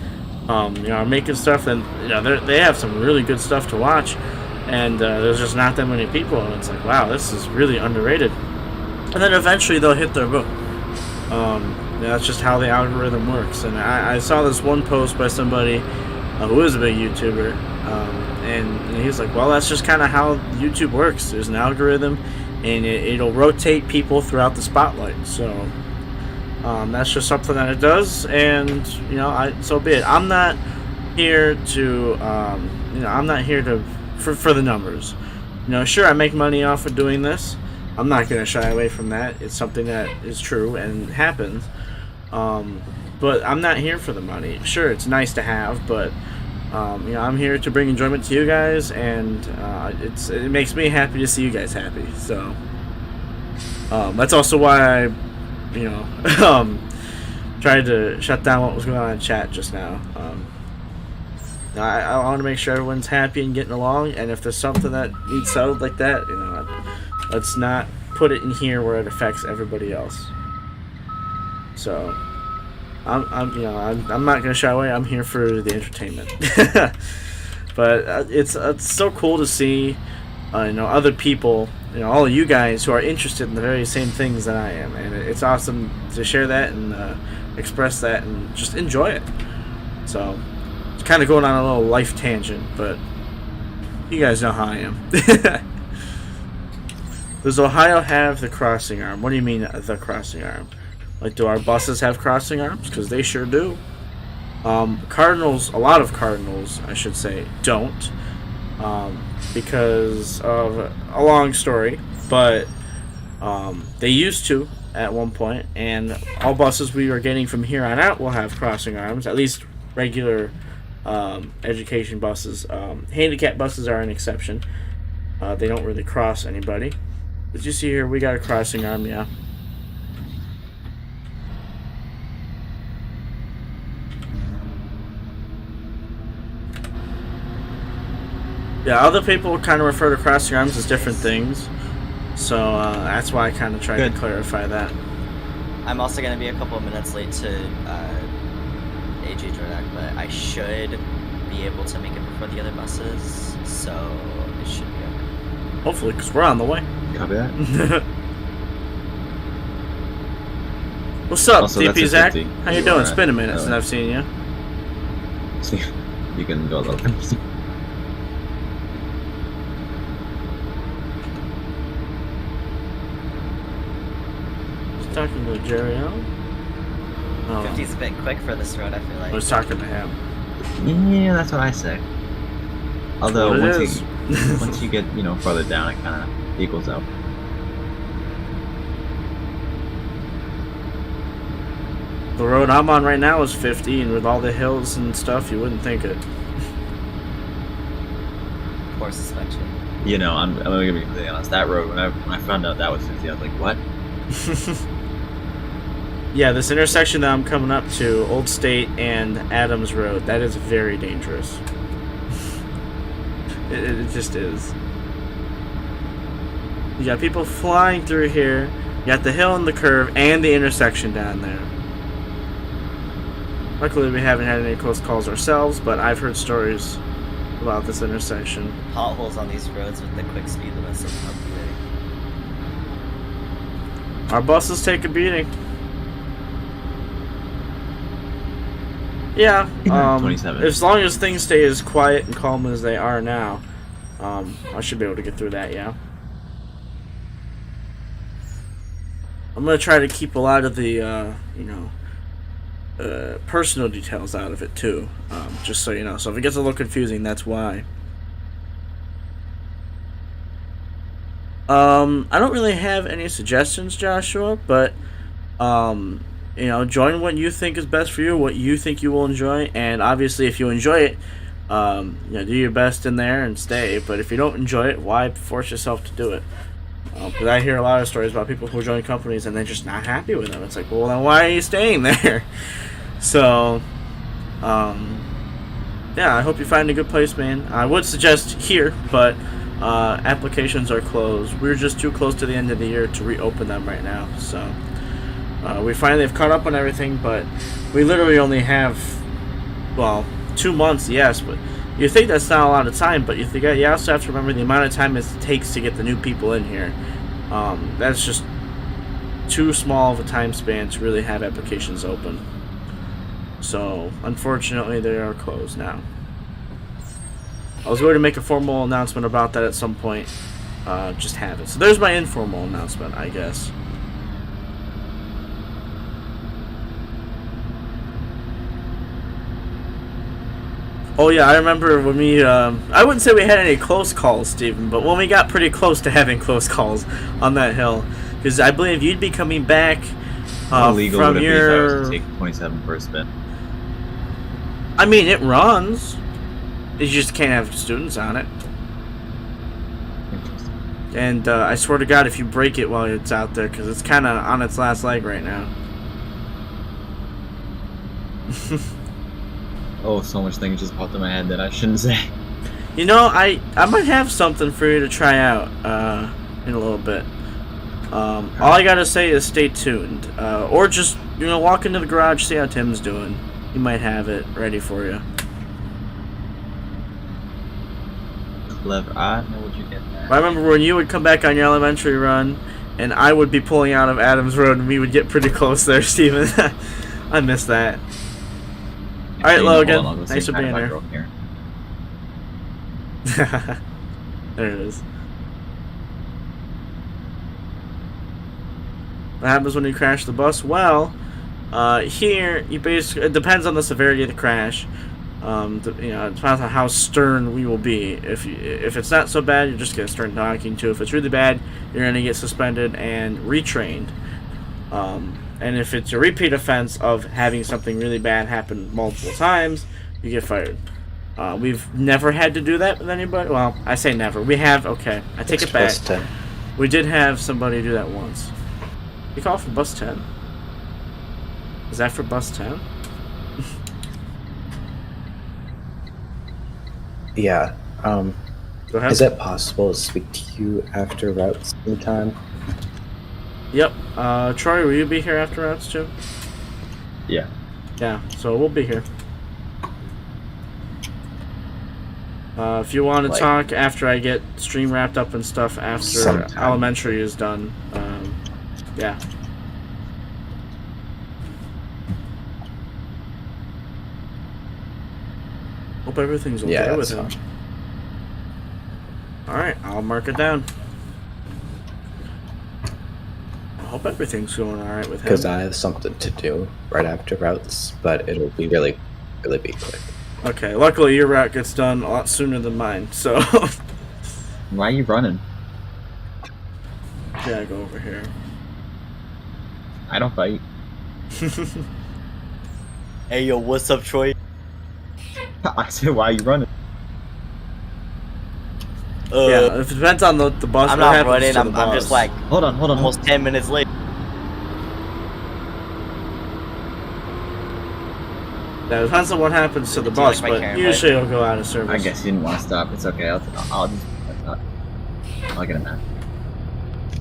are making stuff, and they have some really good stuff to watch, and there's just not that many people, and it's like, wow, this is really underrated. And then eventually they'll hit their boom. That's just how the algorithm works. And I saw this one post by somebody who is a big YouTuber, and he's like, well, that's just kind of how YouTube works. There's an algorithm, and it'll rotate people throughout the spotlight. So that's just something that it does, and so be it. I'm not here to for the numbers. Sure, I make money off of doing this. I'm not going to shy away from that. It's something that is true and happens. But I'm not here for the money. Sure, it's nice to have, but I'm here to bring enjoyment to you guys, and it makes me happy to see you guys happy. So that's also why I tried to shut down what was going on in chat just now. I want to make sure everyone's happy and getting along, and if there's something that needs settled like that, let's not put it in here where it affects everybody else. So I'm not gonna shy away. I'm here for the entertainment. But it's so cool to see other people, all of you guys who are interested in the very same things that I am, and it's awesome to share that and express that and just enjoy it. So it's kind of going on a little life tangent, but you guys know how I am. Does Ohio have the crossing arm? What do you mean, the crossing arm? Like, do our buses have crossing arms? Because they sure do. Cardinals, a lot of Cardinals, I should say, don't. Because of a long story, but they used to at one point, and all buses we are getting from here on out will have crossing arms, at least regular education buses. Handicap buses are an exception. They don't really cross anybody. Did you see here? We got a crossing arm, yeah. Yeah, other people kind of refer to crossing arms as different things, so that's why I kind of tried to clarify that. I'm also going to be a couple of minutes late to AJ Jordak, but I should be able to make it before the other buses, so it should be okay. Hopefully, because we're on the way. Copy that. What's up, Also, DP Zach? 50. How you doing? It's been a minute since I've seen you. You can go a little bit. Talking to Jerry Allen? Oh. 50's a bit quick for this road, I feel like. I was talking to him. Yeah, that's what I say. Although once you get farther down, it kind of equals out. The road I'm on right now is 50, and with all the hills and stuff, you wouldn't think it. Poor suspension. I'm gonna be completely honest. That road, when I found out that was 50, I was like, what? Yeah, this intersection that I'm coming up to, Old State and Adams Road, that is very dangerous. It just is. You got people flying through here, you got the hill and the curve, and the intersection down there. Luckily, we haven't had any close calls ourselves, but I've heard stories about this intersection. Potholes on these roads with the quick speed limits of upgrading. Our buses take a beating. Yeah, 27. As long as things stay as quiet and calm as they are now, I should be able to get through that, yeah. I'm going to try to keep a lot of the, personal details out of it too, just so you know. So if it gets a little confusing, that's why. I don't really have any suggestions, Joshua, but join what you think is best for you, what you think you will enjoy, and obviously if you enjoy it, do your best in there and stay. But if you don't enjoy it, why force yourself to do it? Because I hear a lot of stories about people who join companies and they're just not happy with them. It's like, well, then why are you staying there? So, I hope you find a good place, man. I would suggest here, but applications are closed. We're just too close to the end of the year to reopen them right now. So, we finally have caught up on everything, but we literally only have, 2 months, yes, but you think that's not a lot of time, but you also have to remember the amount of time it takes to get the new people in here. That's just too small of a time span to really have applications open. So, unfortunately, they are closed now. I was going to make a formal announcement about that at some point. Just have it. So there's my informal announcement, I guess. Oh yeah, I remember when we, I wouldn't say we had any close calls, Steven, but when we got pretty close to having close calls on that hill. Because I believe you'd be coming back How legal from would it your... be if I was to take 27 for a spin? I mean, it runs. You just can't have students on it. And I swear to God, if you break it while it's out there, because it's kind of on its last leg right now. Oh, so much things just popped in my head that I shouldn't say. You know, I might have something for you to try out in a little bit. All I gotta say is stay tuned. Or just, walk into the garage, see how Tim's doing. He might have it ready for you. Clever. I know what you're getting at. I remember when you would come back on your elementary run, and I would be pulling out of Adams Road, and we would get pretty close there, Steven. I miss that. Alright, Logan. Thanks for being here. There it is. What happens when you crash the bus? Well, here, you basically, it depends on the severity of the crash. It depends on how stern we will be. If it's not so bad, you're just going to start docking to. If it's really bad, you're going to get suspended and retrained. And if it's a repeat offense of having something really bad happen multiple times, you get fired. We've never had to do that with anybody. Well, I say never. We have, okay. I take it back. Bus 10. We did have somebody do that once. You call for bus 10? Is that for bus 10? Yeah. Go ahead. Is it possible to speak to you after routes sometime? Yep. Troy, will you be here after routes too? Yeah. Yeah, so we'll be here. If you want to talk after I get stream wrapped up and stuff after sometime. elementary is done, yeah. Hope everything's okay with him. Alright, I'll mark it down. I hope everything's going alright with him. Because I have something to do right after routes, but it'll be really be quick. Okay, luckily your route gets done a lot sooner than mine, so... Why are you running? Yeah, go over here. I don't fight. Hey, yo, what's up, Troy? I said, why are you running? Yeah, it depends on the bus. I'm not running, I'm just like... Hold on. Almost 10 minutes late. Yeah, it depends on what happens to the bus, like my but Karen, usually it'll go out of service. I guess you didn't want to stop. It's okay. I'll just... I'll get a map.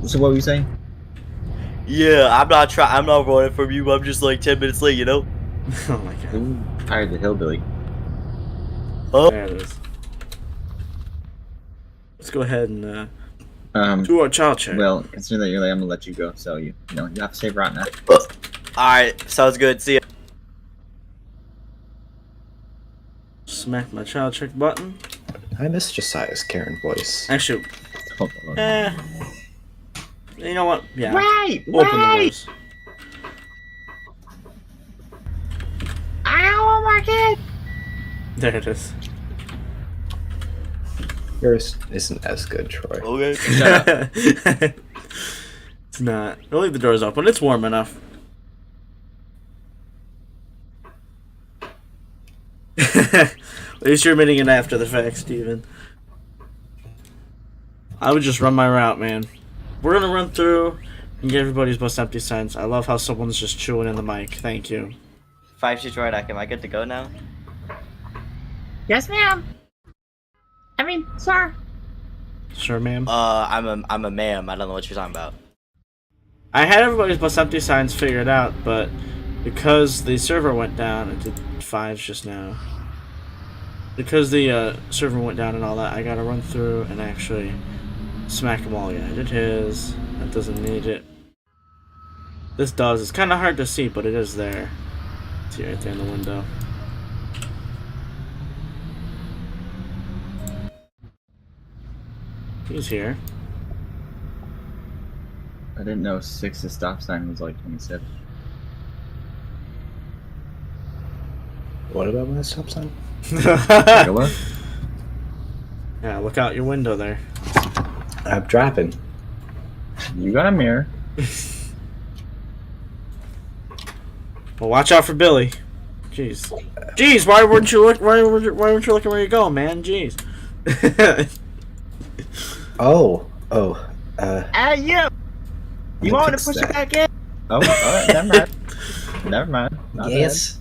So what were you saying? Yeah, I'm not running from you, I'm just like 10 minutes late, you know? Oh my god. Ooh, hired the hillbilly. Oh. There it is. Let's go ahead and Do our child check. Well, considering that you're late, I'm gonna let you go. So you have to save route now. Alright, sounds good. See ya. Smack my child check button. I miss Josiah's Karen voice. Actually, Hold on. you know what? Yeah. Right. We'll open the doors. back in. There it is. Yours isn't as good, Troy. Okay. It's not. Don't leave the doors open. It's warm enough. At least you're admitting it after the fact, Steven. I would just run my route, man. We're gonna run through and get everybody's bus empty signs. I love how someone's just chewing in the mic. Thank you. 5G Droidak, am I good to go now? Yes, ma'am. I mean, sir. Sure, ma'am. I'm a ma'am. I don't know what you're talking about. I had everybody's bus empty signs figured out, but because the server went down, it did 5s just now. Because the server went down and all that, I gotta run through and actually smack them all. Yeah, I did his. That doesn't need it. This does. It's kind of hard to see, but it is there. See right there in the window. He's here. I didn't know 6's stop sign was like 27. What about my stop sign? Yeah, look out your window there. I'm driving. You got a mirror. Well, watch out for Billy. Jeez. Jeez, why weren't you looking where you're going, man? Jeez. Hey, you! You want to push it back in? Oh, alright, never mind. Never mind. Not Yes.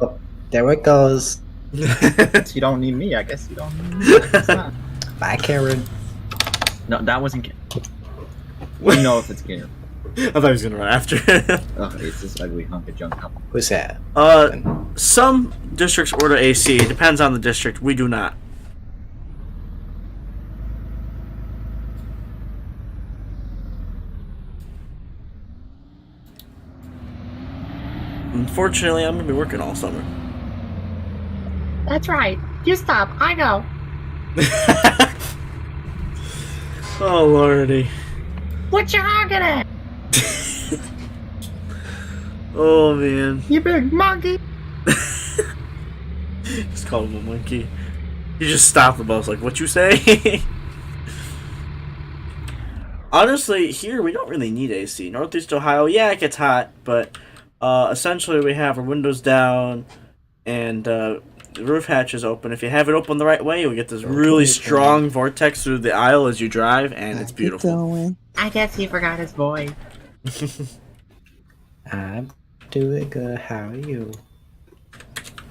Oh, there it goes. bad. You don't need me. I guess you don't need me. It's not. Bye, Karen. No, that wasn't Karen. We know if it's Karen. I thought he was gonna run after. Oh, it's this ugly hunk of junk. Who's that? Some districts order AC. It depends on the district. We do not. Unfortunately, I'm gonna be working all summer. That's right. You stop. I go. Oh lordy. What you honking at? Oh man. You big monkey. Just call him a monkey. You just stop the bus like, what you say? Honestly, here we don't really need AC. Northeast Ohio, yeah, it gets hot, but essentially we have our windows down and the roof hatch is open. If you have it open the right way, you'll get this really strong vortex through the aisle as you drive, and it's beautiful. I guess he forgot his voice. I'm doing good. How are you?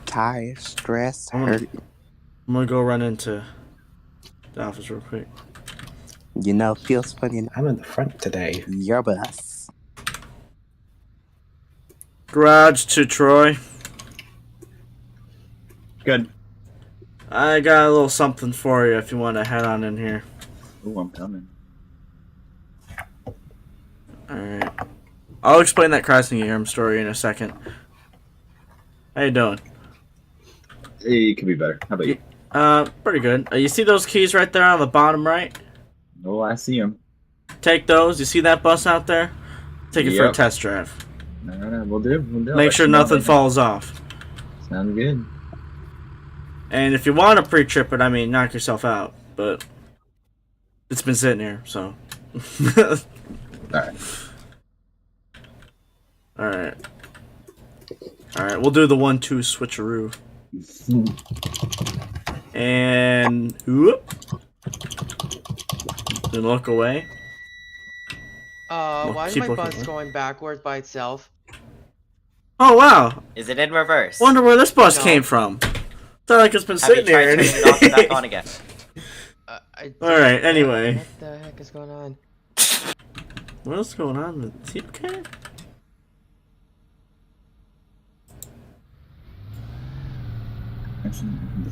Tired, stressed, I'm hurt. gonna go run into the office real quick. You know, feels funny. I'm in the front today. Your bus. Garage to Troy. Good. I got a little something for you if you want to head on in here. Ooh, I'm coming. Alright. I'll explain that crossing arm story in a second. How you doing? It could be better. How about you? Pretty good. You see those keys right there on the bottom right? Oh, I see him. Take those. You see that bus out there? Take it for a Yep. test drive. Alright, we'll do. Make sure nothing falls off. Sounds good. And if you want to pre-trip it, I mean, knock yourself out. But it's been sitting here, so. Alright. Alright. Alright, we'll do the 1-2 switcheroo. And whoop. Then look away. Why is keep my looking bus away. going backwards by itself? Oh wow! Is it in reverse? Wonder where this bus No. came from. It's not like it's been Have you sitting tried here. turning it off and back on again? Alright, anyway. What the heck is going on? What else is going on with the tip car?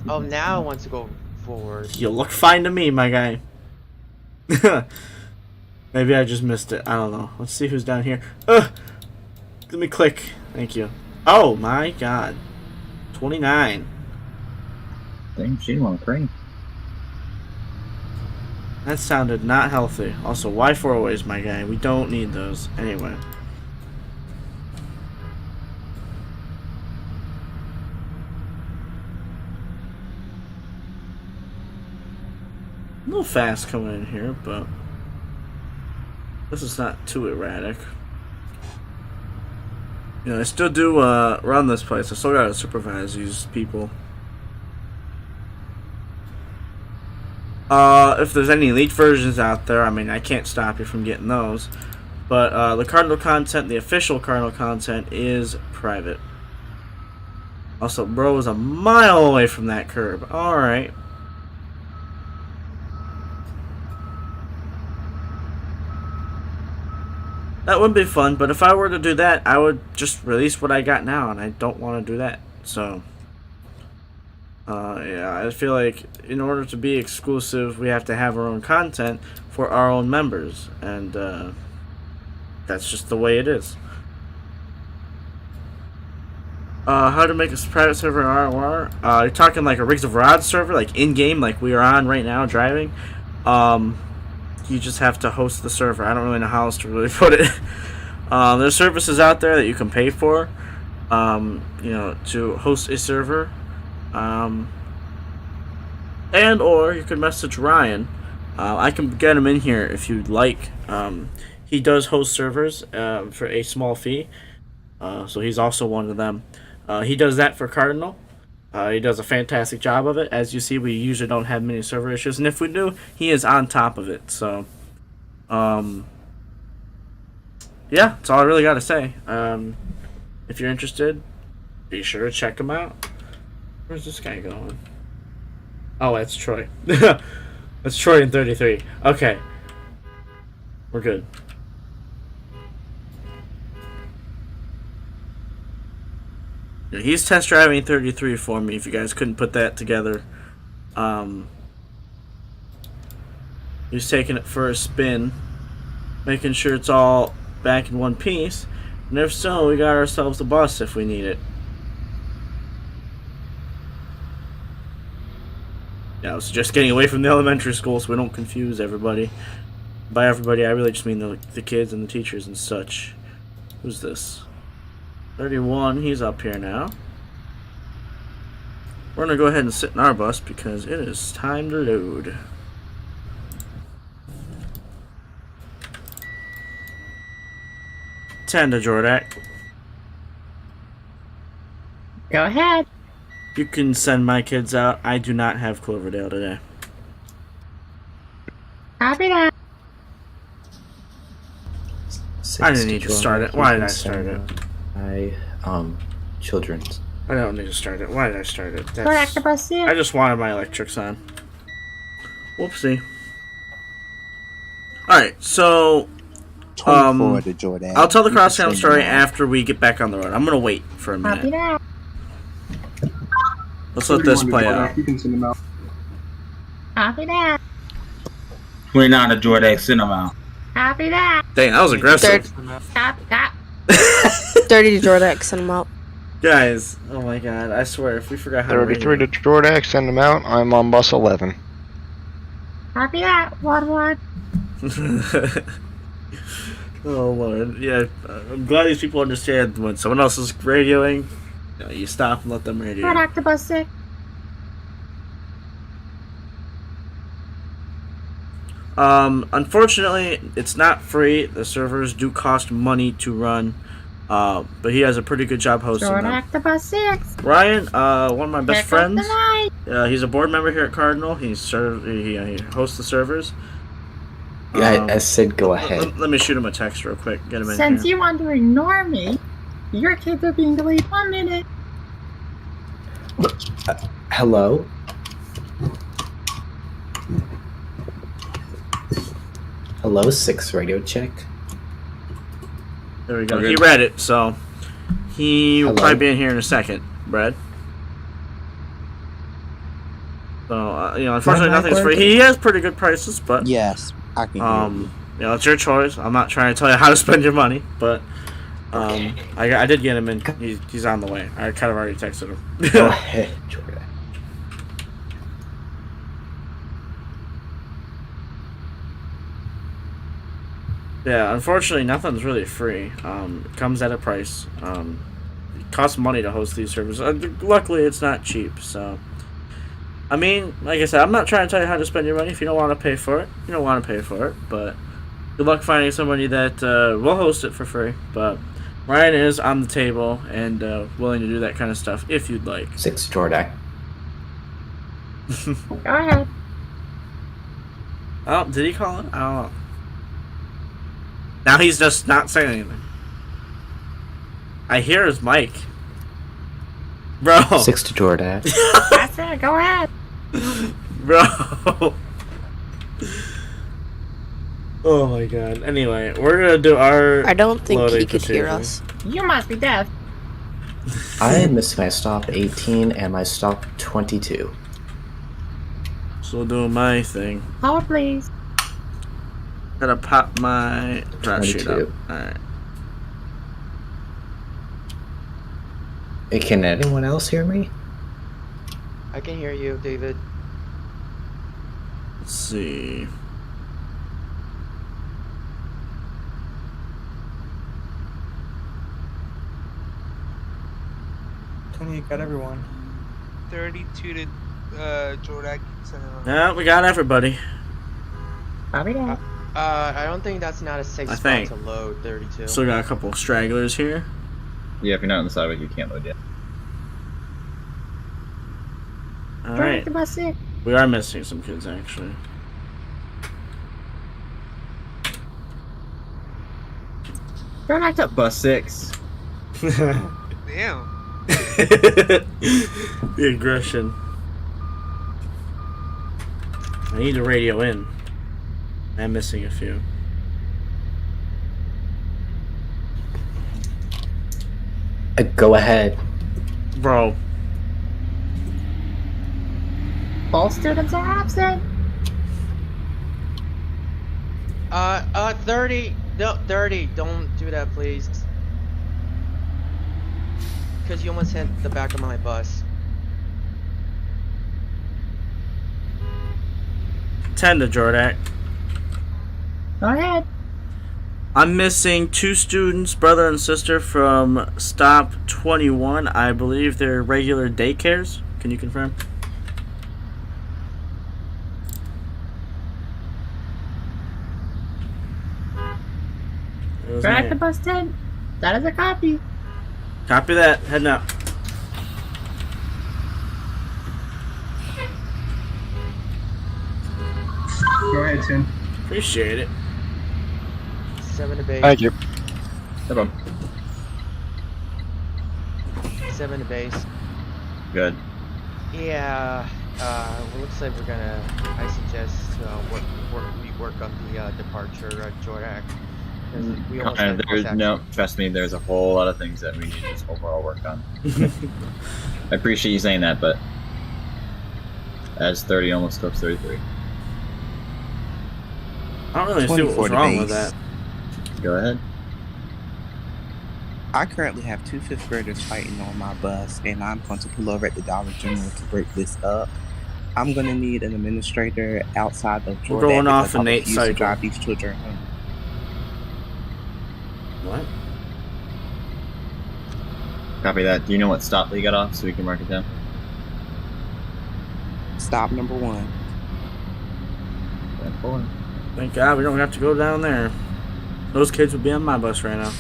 Oh, now it wants to go forward. You look fine to me, my guy. Maybe I just missed it. I don't know. Let's see who's down here. Let me click. Thank you. Oh my god. 29. Dang, she didn't want to crane. That sounded not healthy. Also, why 4-ways, my guy? We don't need those. Anyway. . little fast coming in here, but this is not too erratic. You know, I still do run this place. I still gotta supervise these people. If there's any elite versions out there, I mean, I can't stop you from getting those. But the Cardinal content, the official Cardinal content, is private. Also, bro is a mile away from that curb. Alright. That would be fun, but if I were to do that, I would just release what I got now, and I don't want to do that. So, yeah, I feel like in order to be exclusive, we have to have our own content for our own members, and that's just the way it is. How to make a private server in ROR? You're talking like a Rigs of Rods server, like in-game, like we are on right now driving. You just have to host the server. I don't really know how else to really put it. There's services out there that you can pay for, you know, to host a server. And or you can message Ryan. I can get him in here if you'd like. He does host servers for a small fee. So he's also one of them. He does that for Cardinal. He does a fantastic job of it. As you see, we usually don't have many server issues, and if we do, he is on top of it. So, yeah, that's all I really got to say. If you're interested, be sure to check him out. Where's this guy going? Oh, that's Troy. That's Troy in 33. Okay. We're good. He's test driving 33 for me, if you guys couldn't put that together. He's taking it for a spin, making sure it's all back in one piece, and if so, we got ourselves a bus if we need it. Yeah, I was just getting away from the elementary school so we don't confuse everybody. By everybody, I really just mean the kids and the teachers and such. Who's this? 31, he's up here now. We're gonna go ahead and sit in our bus because it is time to load. Tanda Jordak. Go ahead. You can send my kids out. I do not have Cloverdale today. Copy that. I didn't need to start it. Why did I start it? Children's. I don't need to start it. Why did I start it? Correct the bus in. I just wanted my electrics on. Whoopsie. Alright, so 24 to Jordan. I'll tell the cross-channel story after we get back on the road. I'm gonna wait for a Copy minute. that. Let's let this play out. You can send them out. Copy that. 29 to Jordan, send them out. Copy that. Dang, that was aggressive. Copy that. 30 to Jordan, send them out. Guys, oh my god, I swear, if we forgot how to 33 to Jordan, send them out. I'm on bus 11. Copy that. 1-1. Oh lord, yeah, I'm glad these people understand when someone else is radioing, you know, you stop and let them radio. Correct the bus in. Unfortunately, it's not free. The servers do cost money to run, but he has a pretty good job hosting them. Correct the bus 6. Ryan, one of my best Pick up friends, the light. he's a board member here at Cardinal. He hosts the servers. Yeah, I said go ahead. Let me shoot him a text real quick. Get him in Since here. you want to ignore me, your kids are being delayed 1 minute. Hello? Hello, 6 radio check. There we go. Okay. He read it, so he will Hello? probably be in here in a second, Brad. So, you know, unfortunately, nothing's free. He has pretty good prices, but Yes, I can hear you. you know, it's your choice. I'm not trying to tell you how to spend your money, but I did get him in. He's on the way. I kind of already texted him. Go ahead, Jordan. Yeah, unfortunately, nothing's really free. It comes at a price. It costs money to host these servers. Luckily, it's not cheap, so I mean, like I said, I'm not trying to tell you how to spend your money. If you don't want to pay for it, you don't want to pay for it. But good luck finding somebody that will host it for free. But Ryan is on the table and willing to do that kind of stuff if you'd like. 6 Jordak. Go ahead. Oh, did he call it? I don't know. Now he's just not saying anything. I hear his mic. Bro. 6 to Jordan. That's it. Go ahead. Bro. Oh my god. Anyway, we're gonna do our. I don't think loading he could hear procedure. us. You must be deaf. I missed my stop 18 and my stop 22. Still doing my thing. Hold, please. Gotta pop my drop sheet up. 22. Alright. Hey, can anyone else hear me? I can hear you, David. Let's see. Tony, you got everyone. 32 to Jordak. Yeah, we got everybody. Probably not. I don't think that's not a safe I spot think. to load 32. Still got a couple stragglers here. Yeah, if you're not on the sidewalk, you can't load yet. Alright. The bus in. We are missing some kids, actually. Turn back to Bus 6. Damn. The aggression. I need to radio in. I'm missing a few. Go ahead. Bro. all students are absent. 30. No, 30. Don't do that, please. Because you almost hit the back of my bus. 10 to Jordak. Go ahead. I'm missing 2 students, brother and sister, from stop 21. I believe they're regular daycares. Can you confirm? Track the bus 10. That is a copy. Copy that. Heading out. Go ahead, Tim. Appreciate it. 7 to base. Thank you. No problem. 7 to base. Good. Yeah. Well, looks like we're gonna. I suggest rework on the departure Jordak. We almost had contact. No, trust me, there's a whole lot of things that we need to just overall work on. I appreciate you saying that, but as 30 almost clips 33. I don't really see what was wrong with that. Go ahead. I currently have 2 5th graders fighting on my bus, and I'm going to pull over at the Dollar General to break this up. I'm going to need an administrator outside of Jordan. We're going off an 8 cycle. To drive these children home. What? Copy that. Do you know what stop they got off so we can mark it down? Stop number 1. Thank God we don't have to go down there. Those kids would be on my bus right now.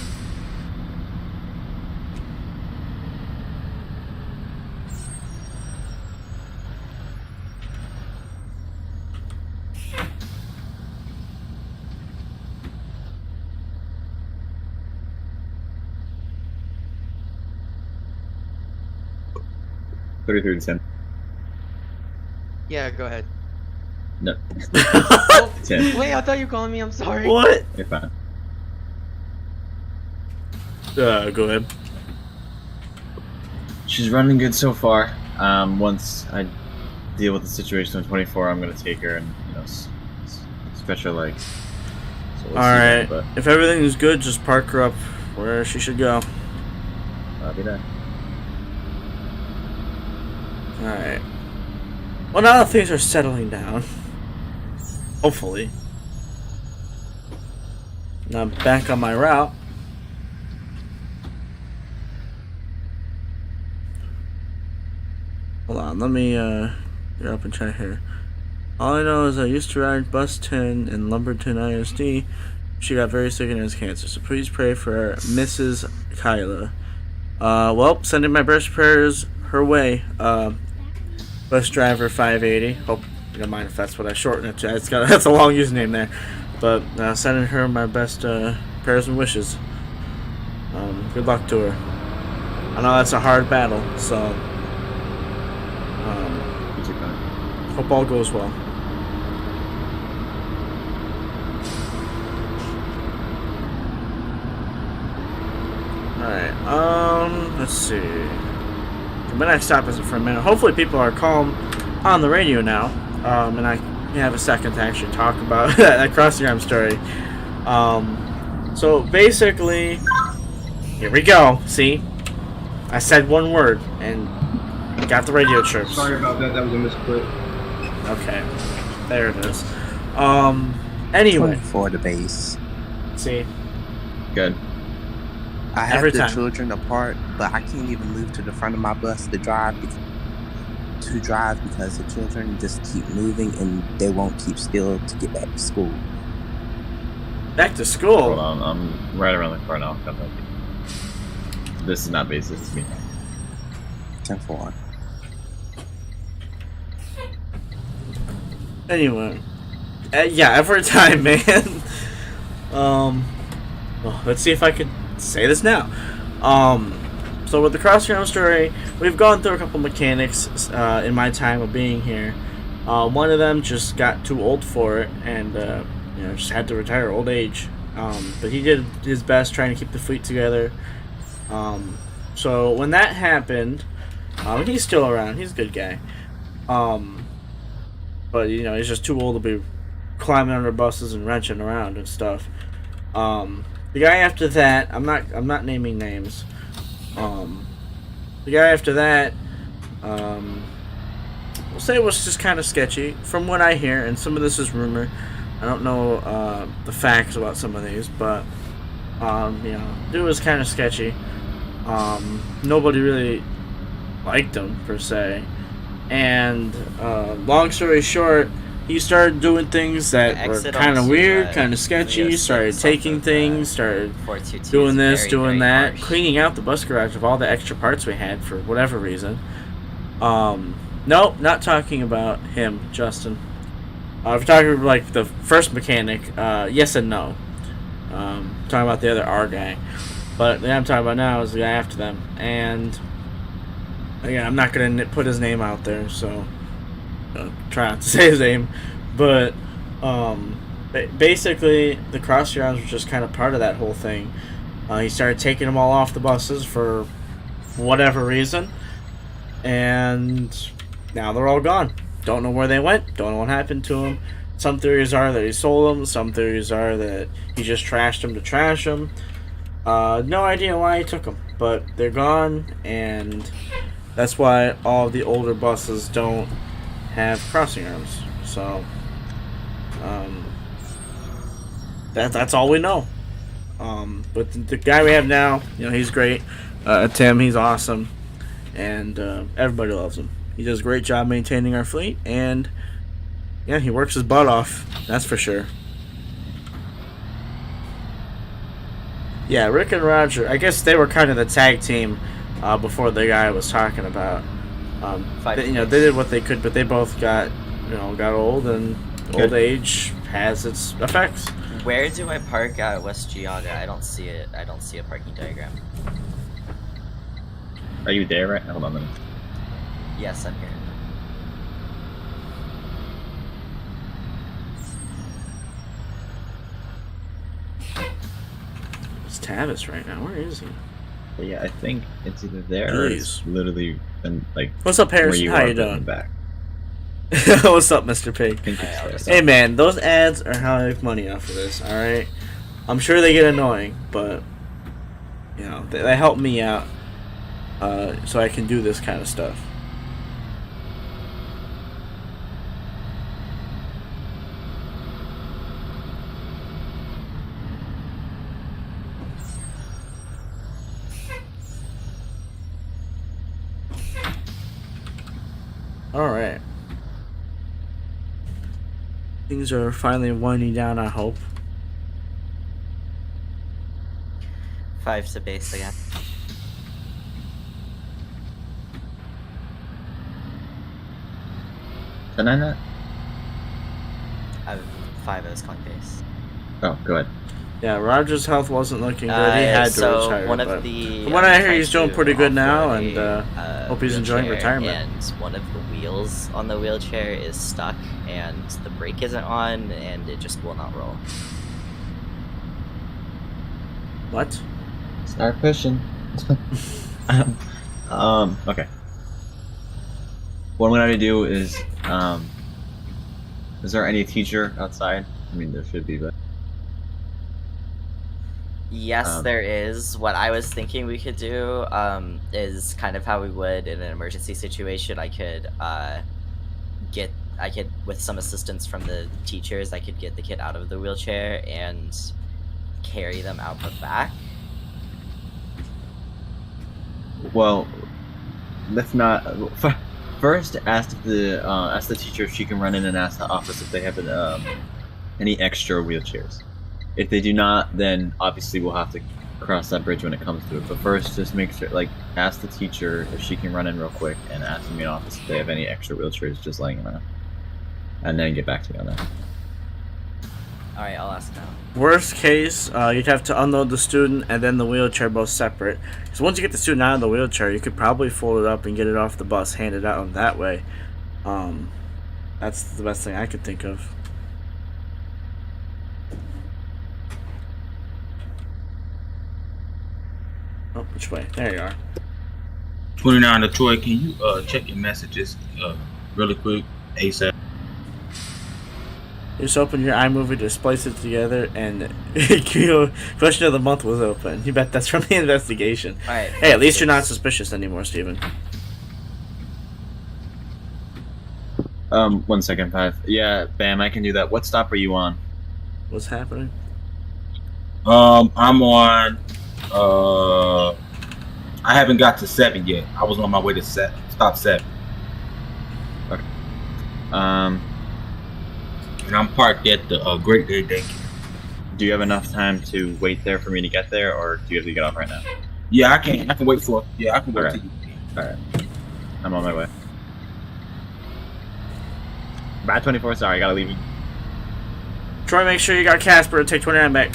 $33 to 10. Yeah, go ahead. No. Oh, 10. wait, I thought you were calling me. I'm sorry. What? You're fine. Go ahead. She's running good so far. Once I deal with the situation on 24, I'm gonna take her and stretch her legs. So we'll see Alright. that, If everything is good, just park her up where she should go. I'll be there. Alright. Well, now that things are settling down. Hopefully. Now I'm back on my route. Hold on, let me You're up in chat here. All I know is I used to ride bus 10 in Lumberton ISD. She got very sick and has cancer, so please pray for Mrs. Kyla. Well, sending my best prayers her way. Bus driver 580. Hope you don't mind if that's what I shorten it to. That's a long username there. But sending her my best prayers and wishes. Good luck to her. I know that's a hard battle, so hope all goes well. Alright, let's see. My next stop isn't for a minute. Hopefully people are calm on the radio now, and I have a second to actually talk about that crossing arm story. So basically, here we go. See? I said one word, and got the radio chirps. Sorry about that, that was a misclick. Okay, there it is. Anyway. For the base. See? Good. I have Every the time. children apart, but I can't even move to the front of my bus to drive because the children just keep moving and they won't keep still to get back to school. Back to school? Hold on, I'm right around the corner. I'll come back. This is not base, this is me. 10-4. Anyway. Yeah, every time, man. Well, let's see if I can say this now. So with the crossing arm story, we've gone through a couple mechanics in my time of being here. One of them just got too old for it and just had to retire old age. But he did his best trying to keep the fleet together. So when that happened, he's still around. He's a good guy. But he's just too old to be climbing under buses and wrenching around and stuff. The guy after that, I'm not naming names. The guy after that, we'll say it was just kind of sketchy from what I hear, and some of this is rumor. I don't know the facts about some of these, but dude was kind of sketchy. Nobody really liked him per se, and long story short, he started doing things that were kind of weird, kind of sketchy. Started taking things, started doing this, doing that, cleaning out the bus garage of all the extra parts we had for whatever reason. Nope, not talking about him, Justin. If you're talking like the first mechanic, yes and no. Talking about the other R guy, but the guy I'm talking about now is the guy after them. And again, I'm not gonna put his name out there, so try not to say his name. But basically, the crossing arms was just kind of part of that whole thing. He started taking them all off the buses for whatever reason, and now they're all gone. Don't know where they went. Don't know what happened to them. Some theories are that he sold them. Some theories are that he just trashed them to trash them. No idea why he took them, but they're gone, and that's why all of the older buses don't have crossing arms. So that's all we know. But the guy we have now, he's great. Tim, he's awesome, and everybody loves him. He does a great job maintaining our fleet, and yeah, he works his butt off. That's for sure. Yeah, Rick and Roger, I guess they were kind of the tag team before the guy I was talking about. They did what they could, but they both got old, and old age has its effects. Where do I park at West Geauga? I don't see it. I don't see a parking diagram. Are you there right now? Hold on a minute. Yes, I'm here. It's Tavis right now. Where is he? But yeah, I think it's either there or it's literally like. What's up, Harrison? How you doing? Back. What's up, Mr. Pig? Hey man, those ads are how I make money off of this. All right, I'm sure they get annoying, but they help me out, so I can do this kind of stuff. All right. Things are finally winding down, I hope. 5 to base again. Can I not? 5 is calling base. Oh, go ahead. Yeah, Roger's health wasn't looking good. He had to so retire. one of but the, from what I hear, trying he's doing to pretty good now, offload and hope he's enjoying wheelchair, retirement. And one of the wheels on the wheelchair is stuck, and the brake isn't on, and it just will not roll. What? Start pushing. Okay. What I'm gonna do is there any teacher outside? I mean, there should be, but. Yes, there is. What I was thinking we could do is kind of how we would in an emergency situation. I could with some assistance from the teachers, I could get the kid out of the wheelchair and carry them out the back. Well, let's not. First, ask the teacher if she can run in and ask the office if they have any extra wheelchairs. If they do not, then obviously we'll have to cross that bridge when it comes to it. But first, just make sure, ask the teacher if she can run in real quick and ask the main office if they have any extra wheelchairs just laying around, and then get back to me on that. All right, I'll ask now. Worst case, you'd have to unload the student and then the wheelchair both separate. Because once you get the student out of the wheelchair, you could probably fold it up and get it off the bus, hand it out that way. That's the best thing I could think of. Oh, which way? There you are. 29 to Troy, can you check your messages really quick, ASAP? You just open your iMovie to splice it together, and question of the month was open. You bet that's from the investigation. Alright. Hey, at least you're not suspicious anymore, Steven. 1 second, 5. Yeah, bam, I can do that. What stop are you on? What's happening? I'm on. I haven't got to 7 yet. I was on my way to stop 7. Okay. And I'm parked at the Great Day Daycare. Do you have enough time to wait there for me to get there, or do you have to get off right now? Yeah, I can wait for. Yeah, I can wait till you. All right. I'm on my way. Bye, 24. Sorry, I gotta leave you. Troy, make sure you got Casper to take 29 back.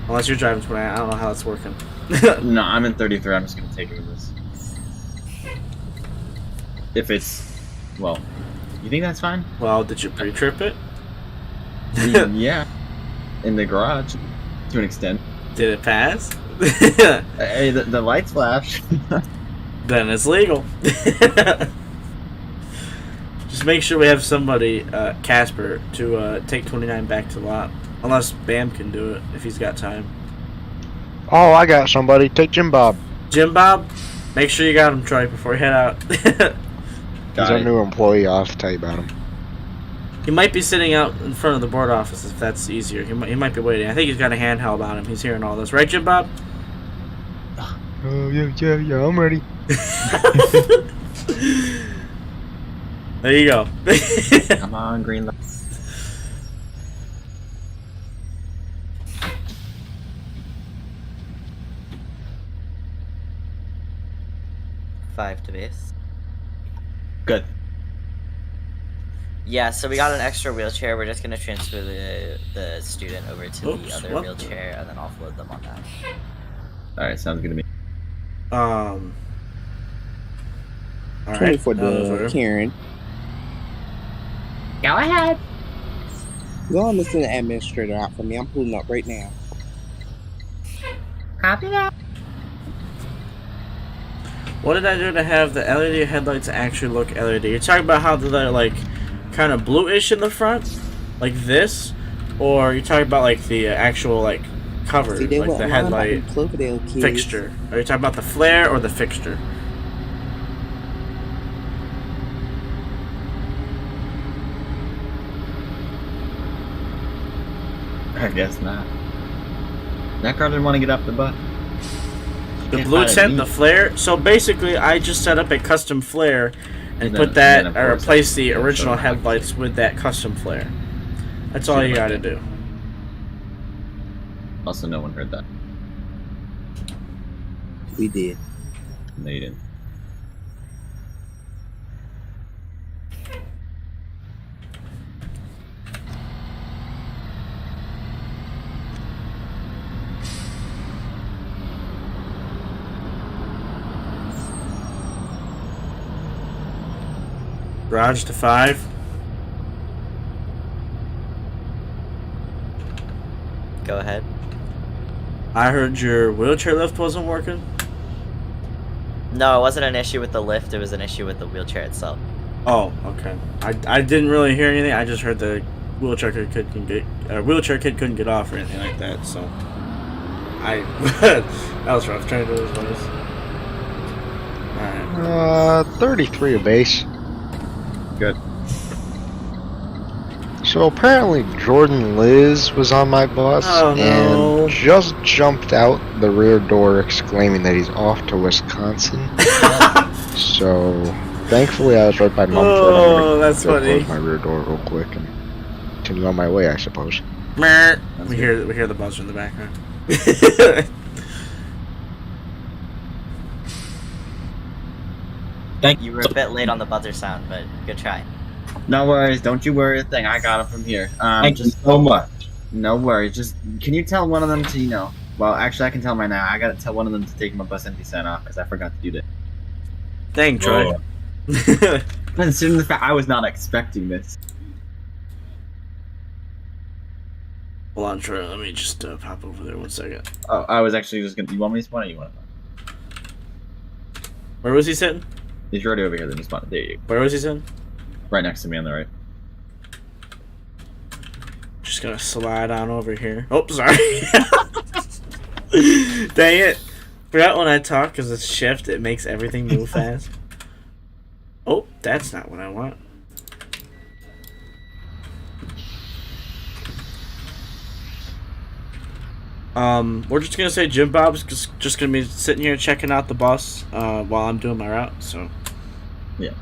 Unless you're driving 29, I don't know how that's working. No, I'm in 33. I'm just gonna take it with this. If it's, well, you think that's fine? Well, did you pre-trip it? Yeah, in the garage, to an extent. Did it pass? Hey, the lights flash. Then it's legal. Just make sure we have somebody, Casper, to take 29 back to lot. Unless Bam can do it, if he's got time. Oh, I got somebody. Take Jim Bob. Jim Bob? Make sure you got him, Troy, before you head out. He's our new employee. I'll have to tell you about him. He might be sitting out in front of the board office if that's easier. He might be waiting. I think he's got a handheld on him. He's hearing all this. Right, Jim Bob? Oh, yeah, I'm ready. There you go. Come on, green light. Five to base. Good. Yeah, so we got an extra wheelchair. We're just gonna transfer the student over to the other wheelchair and then offload them on that. Alright, sounds good to me. All 24 to Karen. Go ahead. Go on, listen to the administrator out for me. I'm pulling up right now. Copy that. What did I do to have the LED headlights actually look LED? You're talking about how they're like kind of bluish in the front, like this, or you're talking about like the actual like cover, See, like the headlight fixture? Are you talking about the flare or the fixture? I guess not. That car didn't want to get up the butt. The blue tent, the flare. So basically, I just set up a custom flare, and then- put that, and then, or of course, replace the yeah, original so- headlights with that custom flare. That's all Shit you like gotta that. do. Also, no one heard that. We did. No, you didn't. Garage to 5. Go ahead. I heard your wheelchair lift wasn't working. No, it wasn't an issue with the lift. It was an issue with the wheelchair itself. Oh, okay. I didn't really hear anything. I just heard the wheelchair kid couldn't get off or anything like that. So that was rough trying to do his voice. All right. 33 a base. Good. So apparently Jordan Liz was on my bus Oh, no. and just jumped out the rear door exclaiming that he's off to Wisconsin. So thankfully I was right by Mumford. Oh, that's funny. Close my rear door real quick and continue on my way, I suppose. We hear the buzzer in the background. Thank You were a bit late on the buzzer sound, but good try. No worries. Don't you worry a thing. I got it from here. Thank you so much. No worries. Just can you tell one of them to Well, actually, I can tell right now. I gotta tell one of them to take my bus empty sign off because I forgot to do that. Dang, Troy. Considering the fact I was not expecting this. Hold on, Troy. Let me just pop over there 1 second. Oh, I was actually just gonna. You want me to spawn or you want to? Where was he sitting? He's already over here. Then spawn. There you go. Where was he sitting? Right next to me on the right. Just gonna slide on over here. Oh, sorry. Dang it. Forgot when I talk because it's shift, it makes everything move fast. Oh, that's not what I want. We're just gonna say Jim Bob's just gonna be sitting here checking out the bus while I'm doing my route, so. Yeah.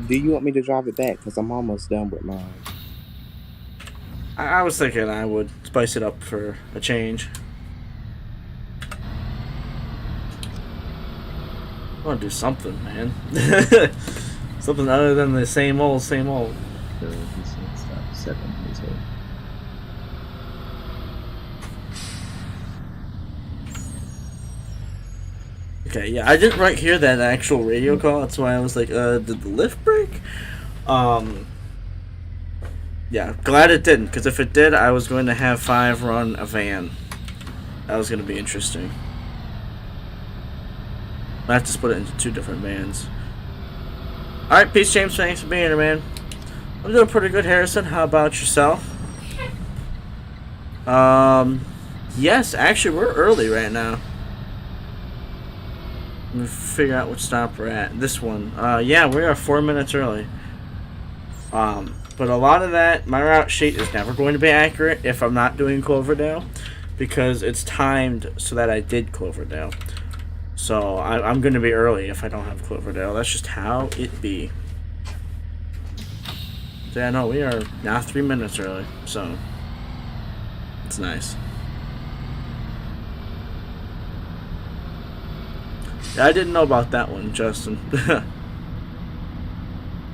Do you want me to drive it back? Because I'm almost done with mine. I was thinking I would spice it up for a change. I want to do something, man. Something other than the same old, same old. So he said stop 7 years old. Okay, yeah, I didn't right hear that actual radio call. That's why I was like, did the lift break? Yeah, glad it didn't, because if it did, I was going to have 5 run a van. That was going to be interesting. I have to split it into 2 different vans. Alright, peace, James. Thanks for being here, man. I'm doing pretty good, Harrison. How about yourself? Yes, actually, we're early right now. Let me figure out which stop we're at. This one. Yeah, we are 4 minutes early. But a lot of that, my route sheet is never going to be accurate if I'm not doing Cloverdale, because it's timed so that I did Cloverdale. So I'm going to be early if I don't have Cloverdale. That's just how it be. So yeah, no, we are now 3 minutes early, so it's nice. Yeah, I didn't know about that one, Justin.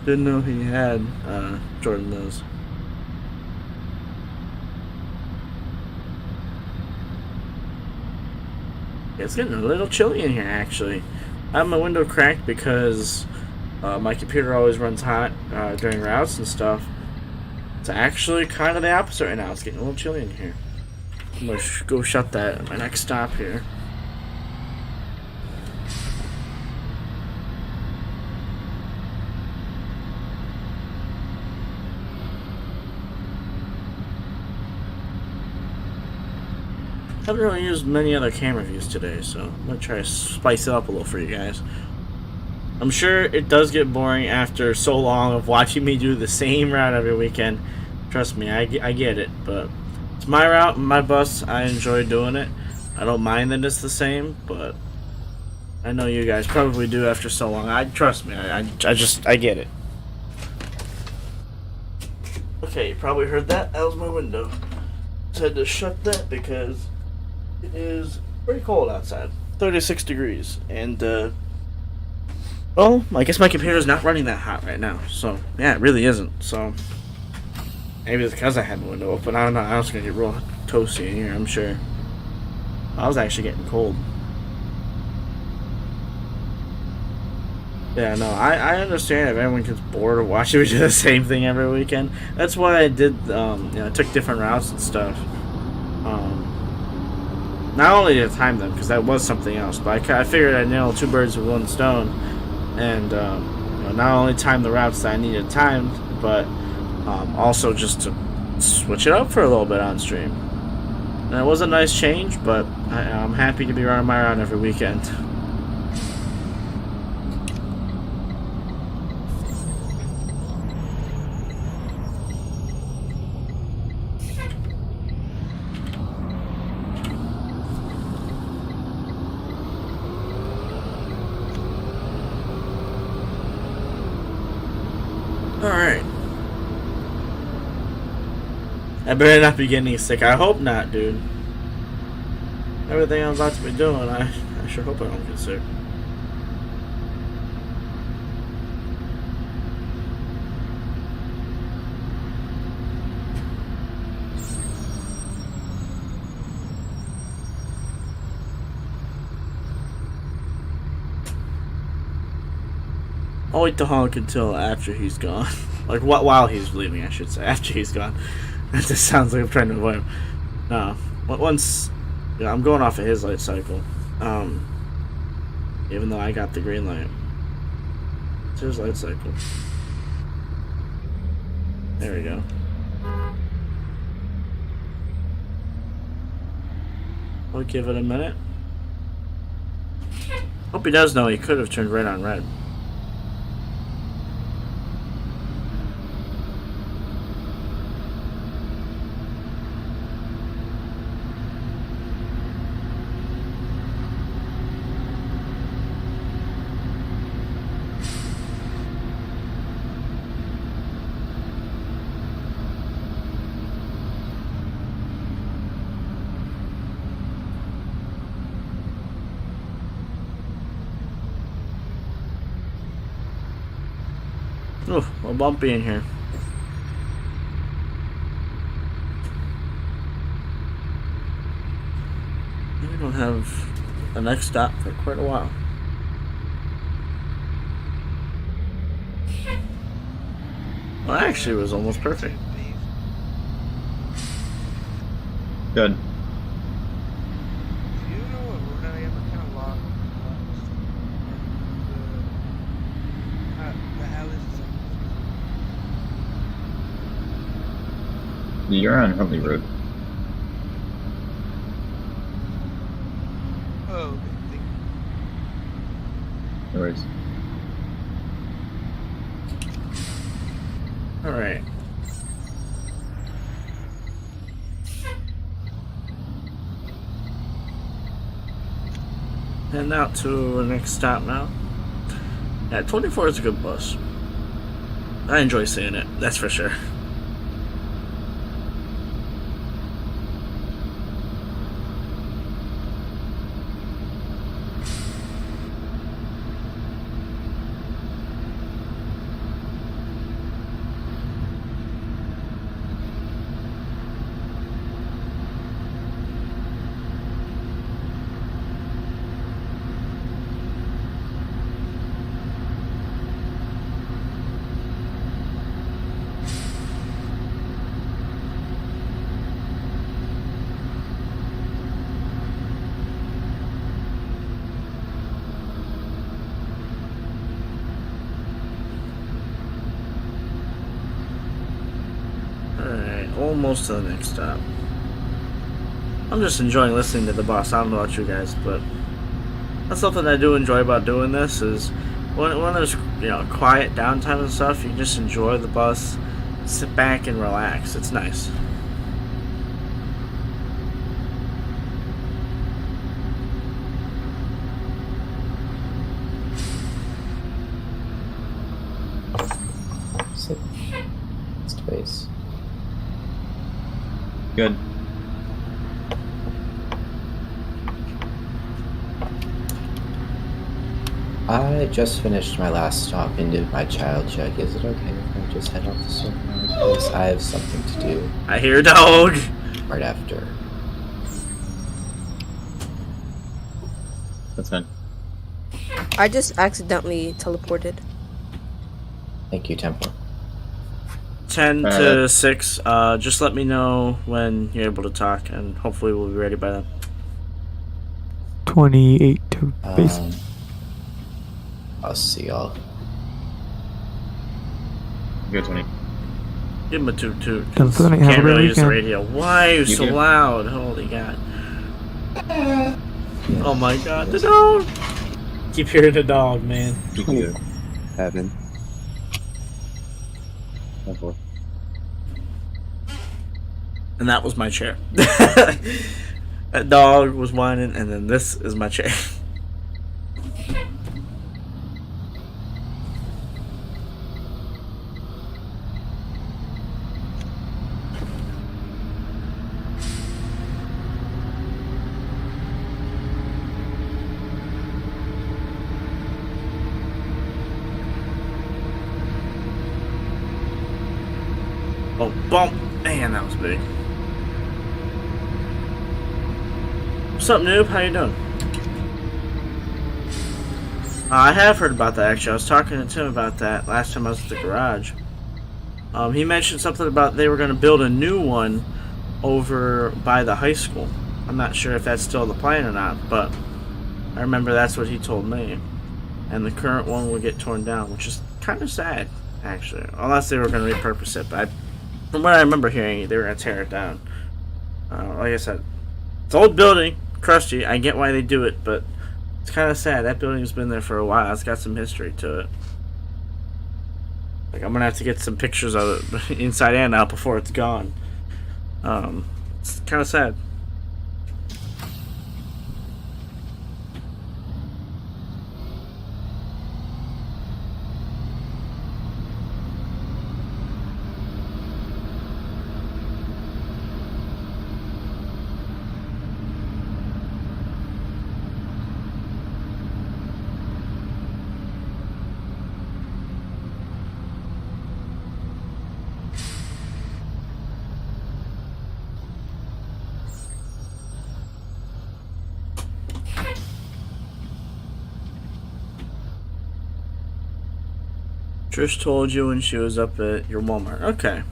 Didn't know he had Jordan Lewis. It's getting a little chilly in here, actually. I have my window cracked because my computer always runs hot during routes and stuff. It's actually kind of the opposite right now. It's getting a little chilly in here. I'm going to go shut that at my next stop here. I haven't really used many other camera views today, so I'm going to try to spice it up a little for you guys. I'm sure it does get boring after so long of watching me do the same route every weekend. Trust me, I get it, but it's my route, my bus. I enjoy doing it. I don't mind that it's the same, but I know you guys probably do after so long. Trust me. I get it. Okay, you probably heard that. That was my window. Just had to shut that because it is pretty cold outside. 36 degrees. And, well, I guess my computer's not running that hot right now. So, yeah, it really isn't. So, maybe it's because I had the window open. I don't know. I was going to get real toasty in here, I'm sure. I was actually getting cold. Yeah, no, I understand if everyone gets bored of watching we do the same thing every weekend. That's why I did, I took different routes and stuff. Not only to time them, because that was something else, but I figured I'd nail two birds with one stone, and not only time the routes that I needed timed, but also just to switch it up for a little bit on stream. And it was a nice change, but I'm happy to be running my route every weekend. Alright. I better not be getting sick. I hope not, dude. Everything I'm about to be doing, I sure hope I don't get sick. I'll wait to honk until after he's gone. Like, while he's leaving, I should say. After he's gone. That just sounds like I'm trying to avoid him. No. Once... Yeah, I'm going off of his light cycle. Even though I got the green light. It's his light cycle. There we go. I'll give it a minute. Hope he does know he could have turned red on red. Ooh, a little bumpy in here. We don't have the next stop for quite a while. Well, actually, it was almost perfect. Good. You're on Huntley Road. Oh, okay. Thank you. No worries. Alright. Heading out to the next stop now. Yeah, 24 is a good bus. I enjoy seeing it, that's for sure. Almost to the next stop. I'm just enjoying listening to the bus. I don't know about you guys, but that's something I do enjoy about doing this is when there's quiet downtime and stuff, you can just enjoy the bus, sit back and relax. It's nice. Good. I just finished my last stop and did my child check. Is it okay if I just head off the circle now? Because I have something to do. I hear a dog. Right after. That's fine. I just accidentally teleported. Thank you, Templar. 10 to 6. Just let me know when you're able to talk, and hopefully we'll be ready by then. 28 to base. I'll see y'all. Good, 20. Give him a toot toot. Have a Can't great really use the weekend. radio. Why are you so do. loud? Holy God. Oh my God, the dog! Keep hearing the dog, man. You can do it. Heaven. And that was my chair. That dog was whining, and then this is my chair. Oh, bump! Man, that was big. What's up, noob? How you doing? I have heard about that, actually. I was talking to Tim about that last time I was at the garage. He mentioned something about they were going to build a new one over by the high school. I'm not sure if that's still the plan or not, but I remember that's what he told me. And the current one will get torn down, which is kind of sad, actually. Unless they were going to repurpose it, but from what I remember hearing, they were going to tear it down. Like I said, it's an old building, crusty. I get why they do it, but it's kind of sad. That building's been there for a while. It's got some history to it. Like, I'm going to have to get some pictures of it inside and out before it's gone. It's kind of sad. Trish told you when she was up at your Walmart. Okay.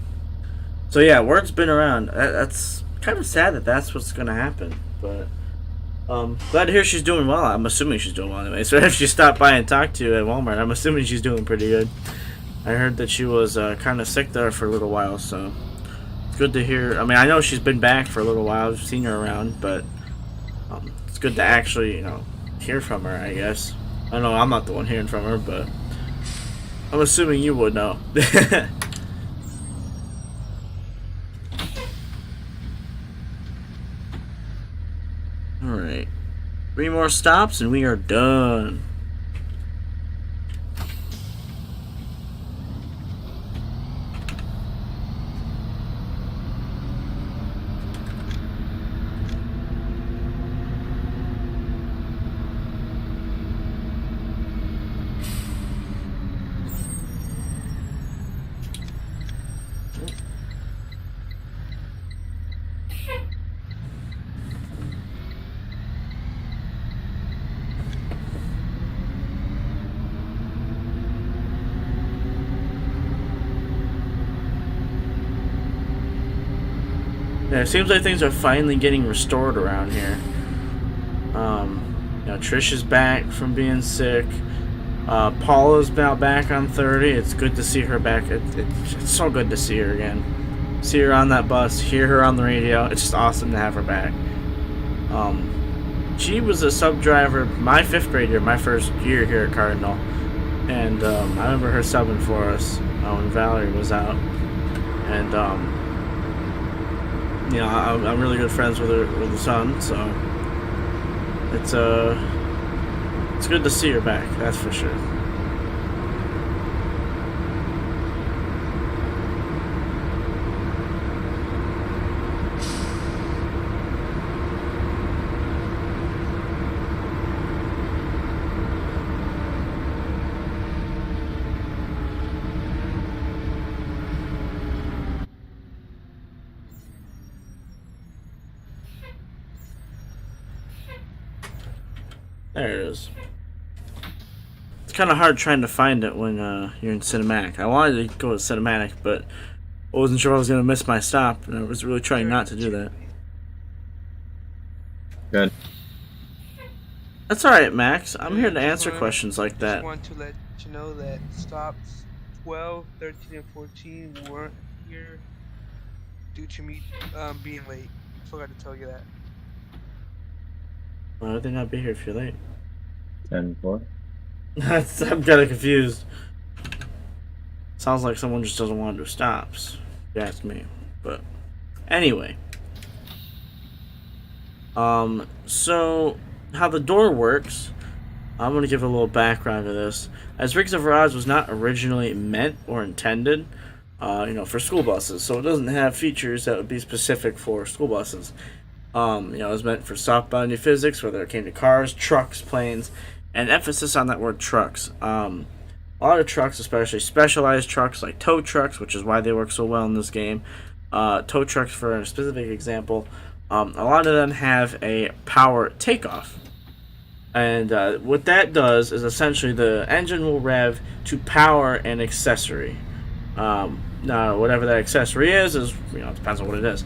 So yeah, word's been around. That's kind of sad that that's what's going to happen. But glad to hear she's doing well. I'm assuming she's doing well anyway. So if she stopped by and talked to you at Walmart, I'm assuming she's doing pretty good. I heard that she was kind of sick there for a little while, so it's good to hear. I mean, I know she's been back for a little while. I've seen her around, but it's good to actually, hear from her, I guess. I know I'm not the one hearing from her, but I'm assuming you would know. Alright. 3 more stops and we are done. Yeah, it seems like things are finally getting restored around here. Trish is back from being sick. Paula's now back on 30. It's good to see her back. It's so good to see her again. See her on that bus, hear her on the radio. It's just awesome to have her back. She was a sub driver my 5th grade year, my first year here at Cardinal. And I remember her subbing for us when Valerie was out. And I'm really good friends with her son, so it's good to see her back, that's for sure. There it is. It's kind of hard trying to find it when you're in cinematic. I wanted to go to cinematic, but I wasn't sure I was going to miss my stop, and I was really trying not to do that. Good. That's alright, Max. I'm here to answer questions like that. I just want to let you know that stops 12, 13, and 14 weren't here due to me being late. Forgot to tell you that. Why would they not be here if you're late? 10-4. I'm kind of confused. Sounds like someone just doesn't want to do stops, if you ask me. But anyway. So how the door works, I'm going to give a little background to this. As Rigs of Rods was not originally meant or intended, for school buses, so it doesn't have features that would be specific for school buses. It was meant for soft-boundary physics, whether it came to cars, trucks, planes, and emphasis on that word trucks. A lot of trucks, especially specialized trucks like tow trucks, which is why they work so well in this game. Tow trucks, for a specific example, a lot of them have a power takeoff. And what that does is essentially the engine will rev to power an accessory. Now, whatever that accessory is it depends on what it is.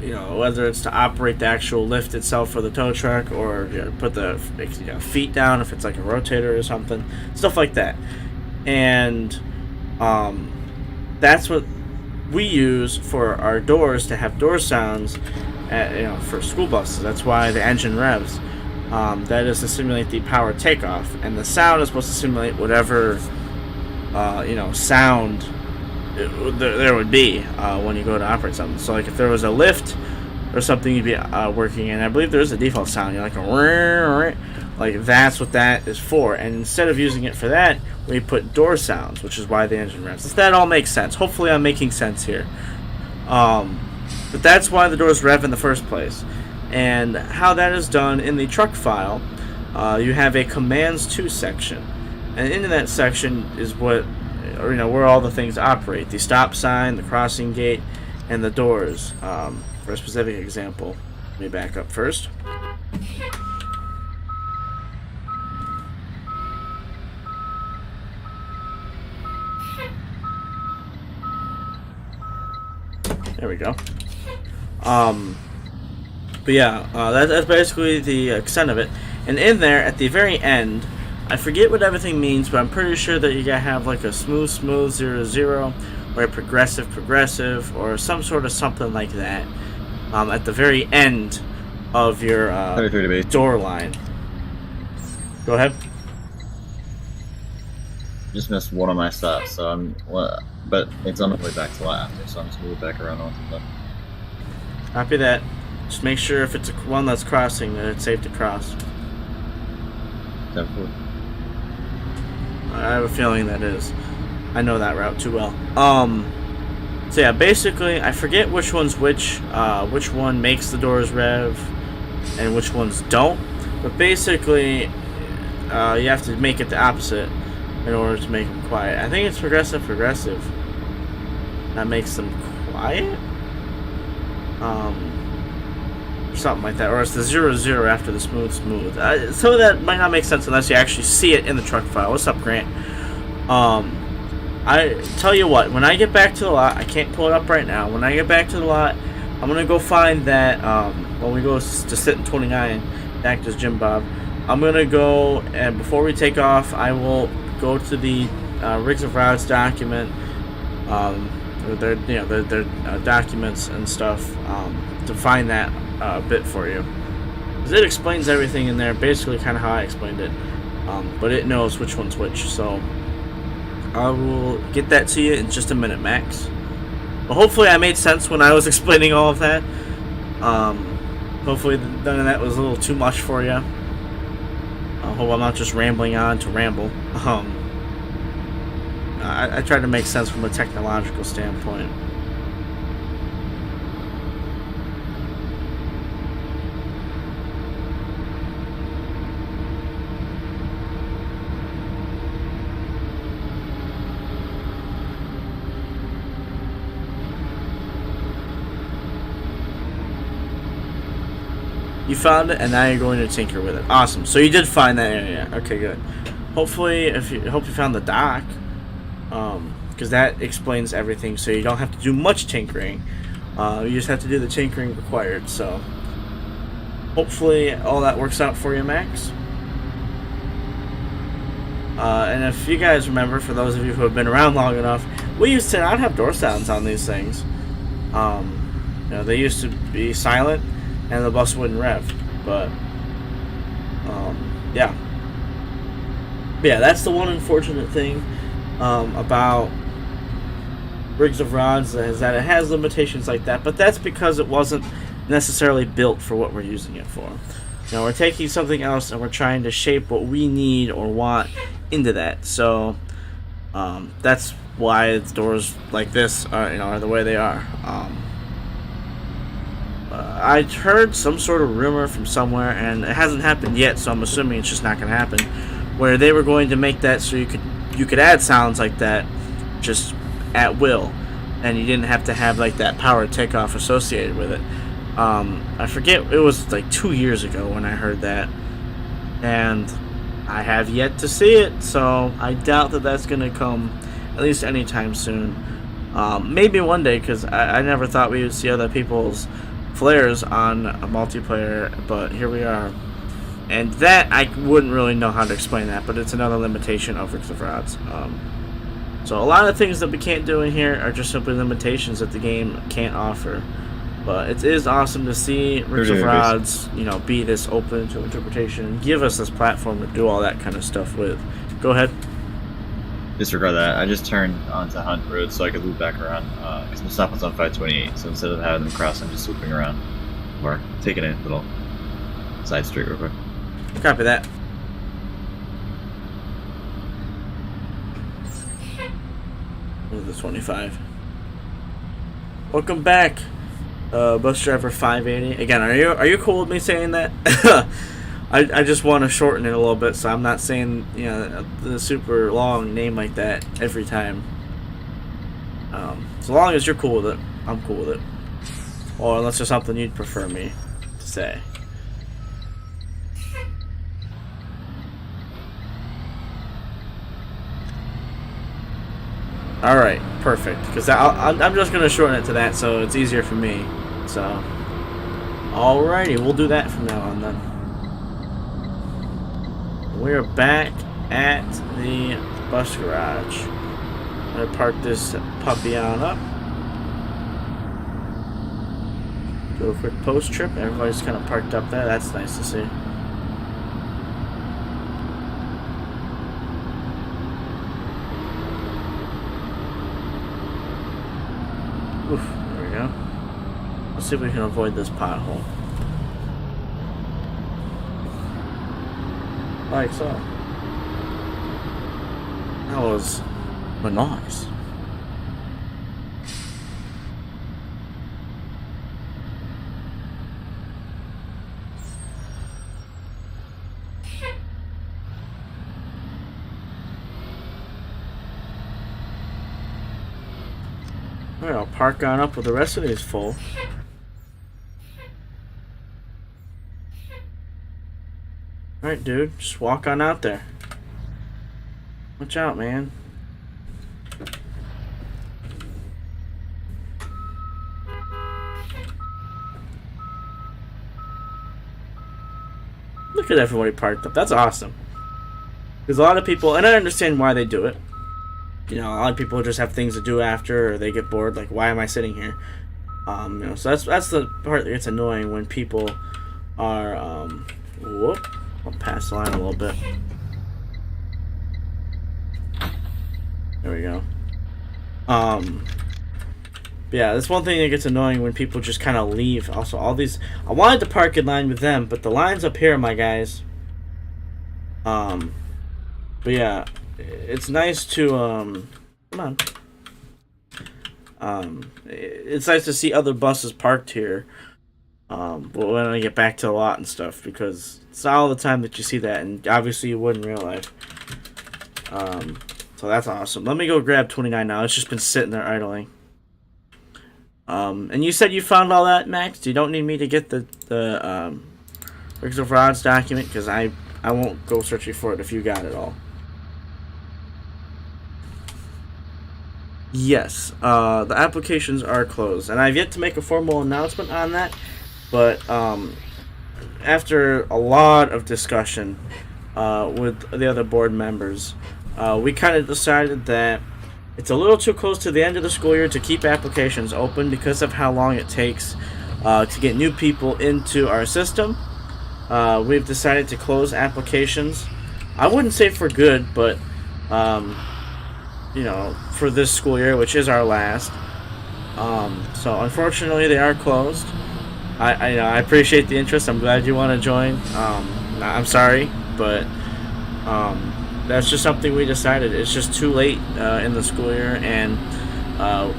Whether it's to operate the actual lift itself for the tow truck or put the feet down if it's like a rotator or something, stuff like that. And that's what we use for our doors to have door sounds for school buses. That's why the engine revs. That is to simulate the power takeoff, and the sound is supposed to simulate whatever sound there would be when you go to operate something. So like if there was a lift or something you'd be working in, I believe there is a default sound, like that's what that is for. And instead of using it for that, we put door sounds, which is why the engine revs. If that all makes sense. Hopefully I'm making sense here. But that's why the doors rev in the first place. And how that is done in the truck file, you have a commands to section. And into that section is where all the things operate. The stop sign, the crossing gate, and the doors. For a specific example, let me back up first. There we go. But yeah, that's basically the extent of it. And in there, at the very end, I forget what everything means, but I'm pretty sure that you gotta have like a smooth 0-0, or a progressive, or some sort of something like that. At the very end of your door line. Go ahead. Just missed one of my stops, so but it's on the way back to lot after, so I'm just gonna move back around onto them. Copy that. Just make sure if it's one that's crossing that it's safe to cross. Definitely. I have a feeling that is. I know that route too well. So yeah, basically, I forget which one's which one makes the doors rev, and which ones don't. But basically, you have to make it the opposite in order to make them quiet. I think it's progressive. That makes them quiet? Something like that. Or it's the 0-0 after the smooth. Some of that might not make sense unless you actually see it in the truck file. What's up, Grant? I tell you what, when I get back to the lot, I can't pull it up right now. When I get back to the lot, I'm going to go find that, when we go to sit in 29, act as Jim Bob, I'm going to go, and before we take off, I will go to the Rigs of Routes document, their documents and stuff, to find that bit for you. Because it explains everything in there, basically kind of how I explained it, but it knows which one's which, so I will get that to you in just a minute, Max. But hopefully I made sense when I was explaining all of that. Hopefully none of that was a little too much for you. I hope I'm not just rambling on to ramble. I tried to make sense from a technological standpoint. You found it, and now you're going to tinker with it. Awesome. So you did find that area. Okay, good. Hopefully, hope you found the dock, because that explains everything. So you don't have to do much tinkering. You just have to do the tinkering required. So hopefully, all that works out for you, Max. And if you guys remember, for those of you who have been around long enough, we used to not have door sounds on these things. You know, they used to be silent, and the bus wouldn't rev. But yeah. Yeah, that's the one unfortunate thing about Rigs of Rods, is that it has limitations like that. But that's because it wasn't necessarily built for what we're using it for. You know, we're taking something else and we're trying to shape what we need or want into that. So that's why doors like this are the way they are. I heard some sort of rumor from somewhere, and it hasn't happened yet, so I'm assuming it's just not going to happen, where they were going to make that so you could add sounds like that just at will, and you didn't have to have like that power takeoff associated with it. I forget, it was like 2 years ago when I heard that, and I have yet to see it, so I doubt that that's going to come at least anytime soon. Maybe one day, because I never thought we would see other people's flares on a multiplayer, but here we are. And that, I wouldn't really know how to explain that, but it's another limitation of Rigs of Rods. So a lot of things that we can't do in here are just simply limitations that the game can't offer. But it is awesome to see Rigs of Rods, be this open to interpretation and give us this platform to do all that kind of stuff with. Go ahead. Disregard that. I just turned onto Hunt Road so I could loop back around. Because my stop was on 528, so instead of having them cross, I'm just looping around. Or taking a little side street real quick. Copy that. The 25. Welcome back, bus driver 580. Again, are you cool with me saying that? I just want to shorten it a little bit, so I'm not saying the super long name like that every time. So long as you're cool with it, I'm cool with it. Or unless there's something you'd prefer me to say. Alright, perfect. Because I'm just going to shorten it to that so it's easier for me. So, alrighty, we'll do that from now on then. We're back at the bus garage. I'm going to park this puppy on up. Do a quick post trip. Everybody's kind of parked up there. That's nice to see. Oof, there we go. Let's see if we can avoid this pothole. Like so. That was nice. Alright, I'll park on up with the rest of these full. Alright, dude, just walk on out there. Watch out, man. Look at everybody parked up. That's awesome. Because a lot of people, and I understand why they do it. A lot of people just have things to do after, or they get bored. Like, why am I sitting here? So that's the part that gets annoying when people are. Whoop! I'll pass the line a little bit. There we go. Yeah, that's one thing that gets annoying when people just kind of leave. Also, all these, I wanted to park in line with them, but the line's up here, my guys. But yeah. It's nice to come on. It's nice to see other buses parked here. But when I get back to the lot and stuff, because it's not all the time that you see that, and obviously you would in real life. So that's awesome. Let me go grab 29 now. It's just been sitting there idling. And you said you found all that, Max? You don't need me to get the Rigs of Rods document, because I won't go searching for it if you got it all. Yes, the applications are closed, and I've yet to make a formal announcement on that, but after a lot of discussion with the other board members, we kind of decided that it's a little too close to the end of the school year to keep applications open because of how long it takes to get new people into our system. We've decided to close applications. I wouldn't say for good, but for this school year, which is our last. So unfortunately, they are closed. I appreciate the interest. I'm glad you want to join. I'm sorry, but that's just something we decided. It's just too late in the school year, and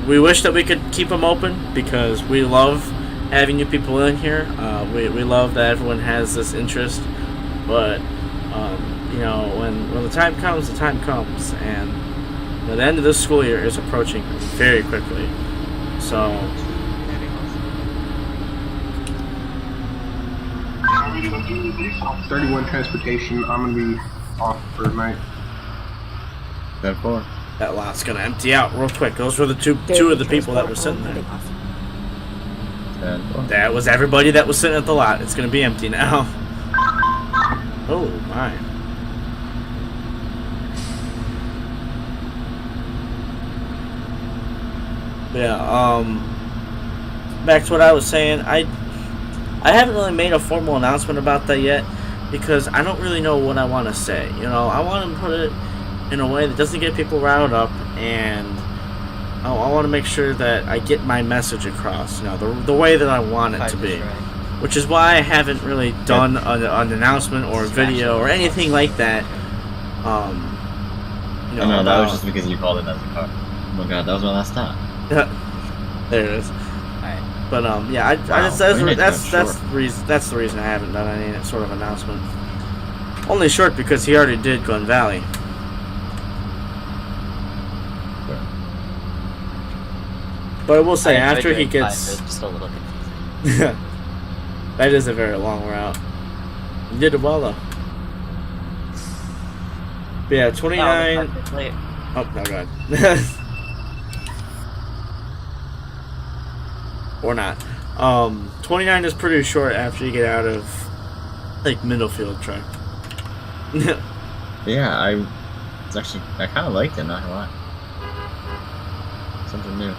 we wish that we could keep them open because we love having new people in here. We love that everyone has this interest, but when the time comes, the time comes, and the end of this school year is approaching very quickly. So 31 transportation. I'm gonna be off for tonight. That far. That lot's gonna empty out real quick. Those were the two of the people that were sitting there. That was everybody that was sitting at the lot. It's gonna be empty now. Oh my. Yeah, back to what I was saying, I haven't really made a formal announcement about that yet because I don't really know what I want to say. I want to put it in a way that doesn't get people riled up, and I want to make sure that I get my message across, the way that I want it to be. Which is why I haven't really done an announcement or a video or anything like that. No, that was just because you called it as a car. Oh my god, that was my last stop. There it is. Alright. But yeah, that's the reason I haven't done any sort of announcement. Only short because he already did Glen Valley. But I will say, after he gets... Just a little confusing. That is a very long route. You did it well, though. But yeah, 29... Oh, no, go ahead. Or not. 29 is pretty short after you get out of, like, Middlefield track. Yeah, I kind of liked it, not gonna lie. Something new.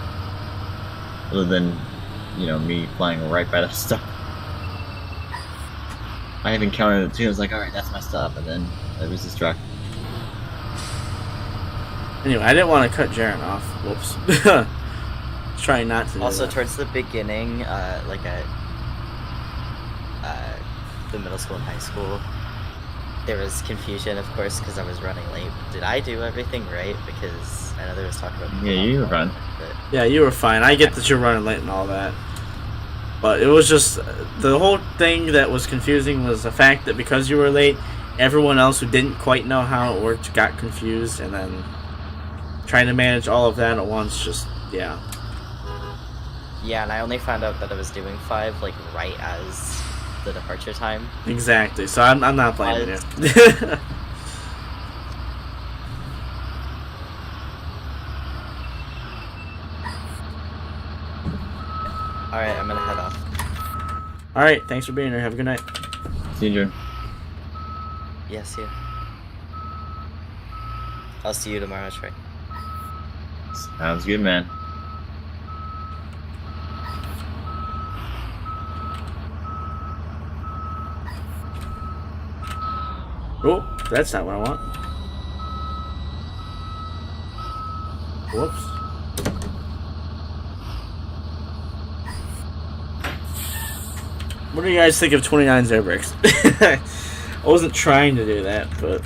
Other than, me flying right by the stop. I haven't counted it too. I was like, alright, that's my stop, and then there was this truck. Anyway, I didn't want to cut Jaren off. Whoops. Trying not to. Also, towards the beginning, like at the middle school and high school, there was confusion, of course, because I was running late. Did I do everything right? Because I know there was talk about. Yeah, you were fine. Yeah, you were fine. I get that you're running late and all that. But it was just, the whole thing that was confusing was the fact that because you were late, everyone else who didn't quite know how it worked got confused, and then trying to manage all of that at once, just, yeah. Yeah, and I only found out that I was doing 5, like, right as the departure time. Exactly, so I'm not blaming you. Alright, I'm gonna head off. Alright, thanks for being here. Have a good night. See you, Jordan. Yes, yeah. I'll see you tomorrow, Trey. Sounds good, man. Oh, that's not what I want. Whoops. What do you guys think of 29's air brakes? I wasn't trying to do that, but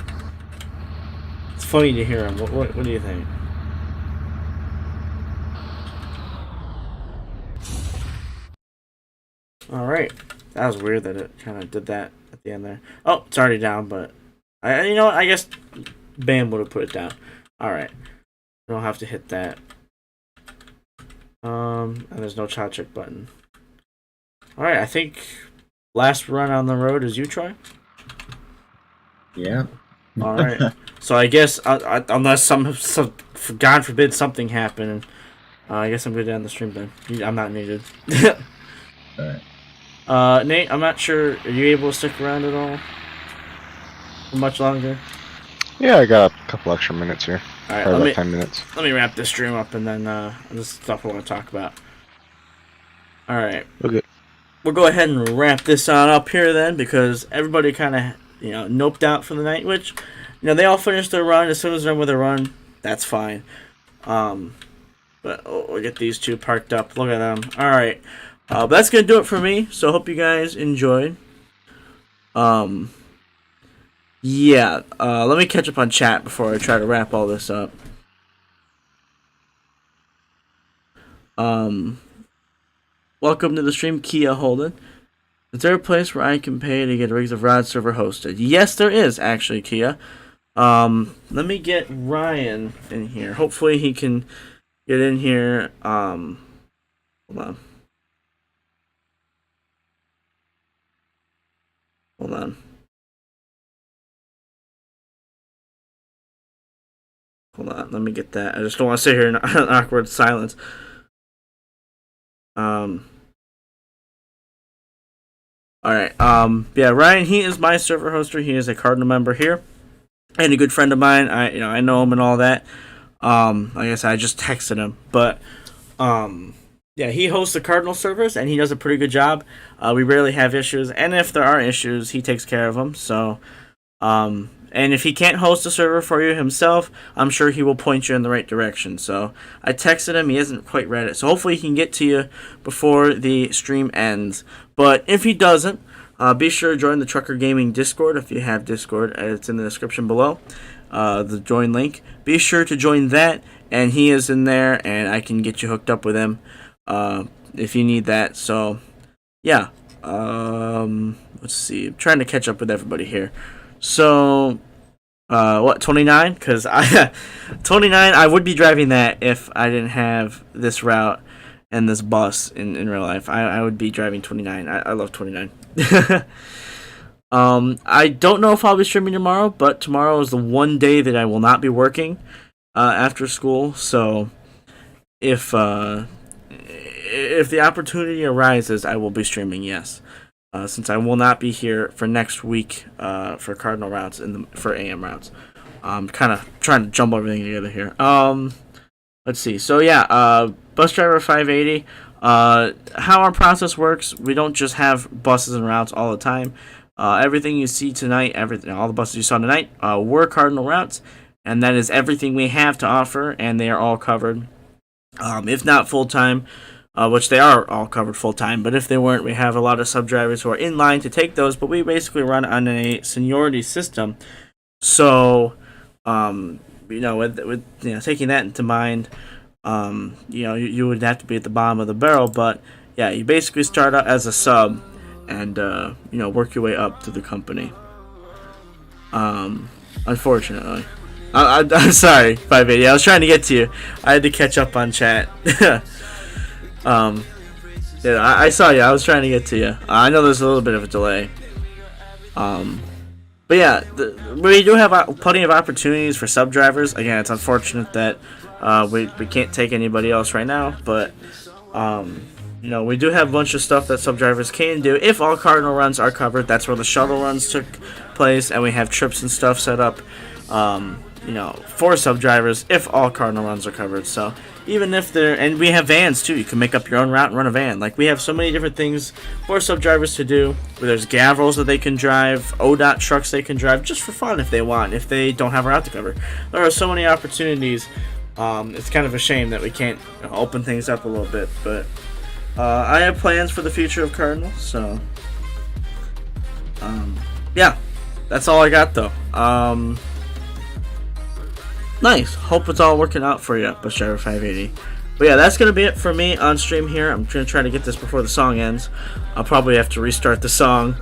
it's funny to hear them. What do you think? Alright. That was weird that it kind of did that at the end there. Oh, it's already down, but you know what? I guess Bam would have put it down. Alright. I don't have to hit that. And there's no child check button. Alright, I think last run on the road is you, Troy? Yeah. All right. So I guess unless some God forbid something happened, I guess I'm good to end the stream then. I'm not needed. Alright. Nate, I'm not sure. Are you able to stick around at all? For much longer? Yeah, I got a couple extra minutes here. All right, Probably about 10 minutes. Let me wrap this stream up and then this stuff I want to talk about. All right. Okay. We'll go ahead and wrap this on up here then, because everybody kind of noped out for the night, which they all finished their run. As soon as they're done with their run, that's fine. But we'll get these two parked up. Look at them. All right. But that's gonna do it for me. So hope you guys enjoyed. Yeah. Let me catch up on chat before I try to wrap all this up. Welcome to the stream, Kia Holden. Is there a place where I can pay to get Rigs of Rod server hosted? Yes, there is, actually, Kia. Let me get Ryan in here. Hopefully he can get in here. Hold on. Hold on. Hold on, let me get that. I just don't want to sit here in awkward silence. Alright, yeah, Ryan, he is my server hoster. He is a Cardinal member here. And a good friend of mine. I know him and all that. Like I said, I just texted him. But, yeah, he hosts the Cardinal servers, and he does a pretty good job. We rarely have issues, and if there are issues, he takes care of them. So, and if he can't host a server for you himself, I'm sure he will point you in the right direction. So, I texted him. He hasn't quite read it. So, hopefully he can get to you before the stream ends. But if he doesn't, be sure to join the Trucker Gaming Discord if you have Discord. It's in the description below, the join link. Be sure to join that, and he is in there, and I can get you hooked up with him if you need that. So, yeah. Let's see. I'm trying to catch up with everybody here. So, what, 29? Because 29, I would be driving that if I didn't have this route and this bus in real life. I would be driving 29. I love 29. I don't know if I'll be streaming tomorrow, but tomorrow is the one day that I will not be working after school. So if the opportunity arises, I will be streaming, yes. Since I will not be here for next week for Cardinal routes for AM routes. I'm kind of trying to jumble everything together here. Let's see. So yeah, bus driver 580. How our process works, we don't just have buses and routes all the time. Everything you see tonight, all the buses you saw tonight, were Cardinal routes, and that is everything we have to offer, and they are all covered. If not full time, which they are all covered full time, but if they weren't, we have a lot of sub drivers who are in line to take those. But we basically run on a seniority system, so with taking that into mind, you would have to be at the bottom of the barrel. But yeah, you basically start out as a sub, and work your way up to the company. Unfortunately, I'm sorry, 580. I was trying to get to you. I had to catch up on chat. I saw you. I was trying to get to you. I know there's a little bit of a delay. But yeah, we do have plenty of opportunities for sub drivers. Again, it's unfortunate that we can't take anybody else right now, but we do have a bunch of stuff that sub drivers can do if all Cardinal runs are covered. That's where the shuttle runs took place, and we have trips and stuff set up for sub drivers if all Cardinal runs are covered. So even if and we have vans too. You can make up your own route and run a van. Like, we have so many different things for sub drivers to do. There's Gavrils that they can drive, ODOT trucks they can drive just for fun if they want, if they don't have a route to cover. There are so many opportunities. It's kind of a shame that we can't open things up a little bit, but I have plans for the future of Cardinal. So yeah, that's all I got though. Nice. Hope it's all working out for you, Bus Driver 580. But yeah, that's going to be it for me on stream here. I'm going to try to get this before the song ends. I'll probably have to restart the song.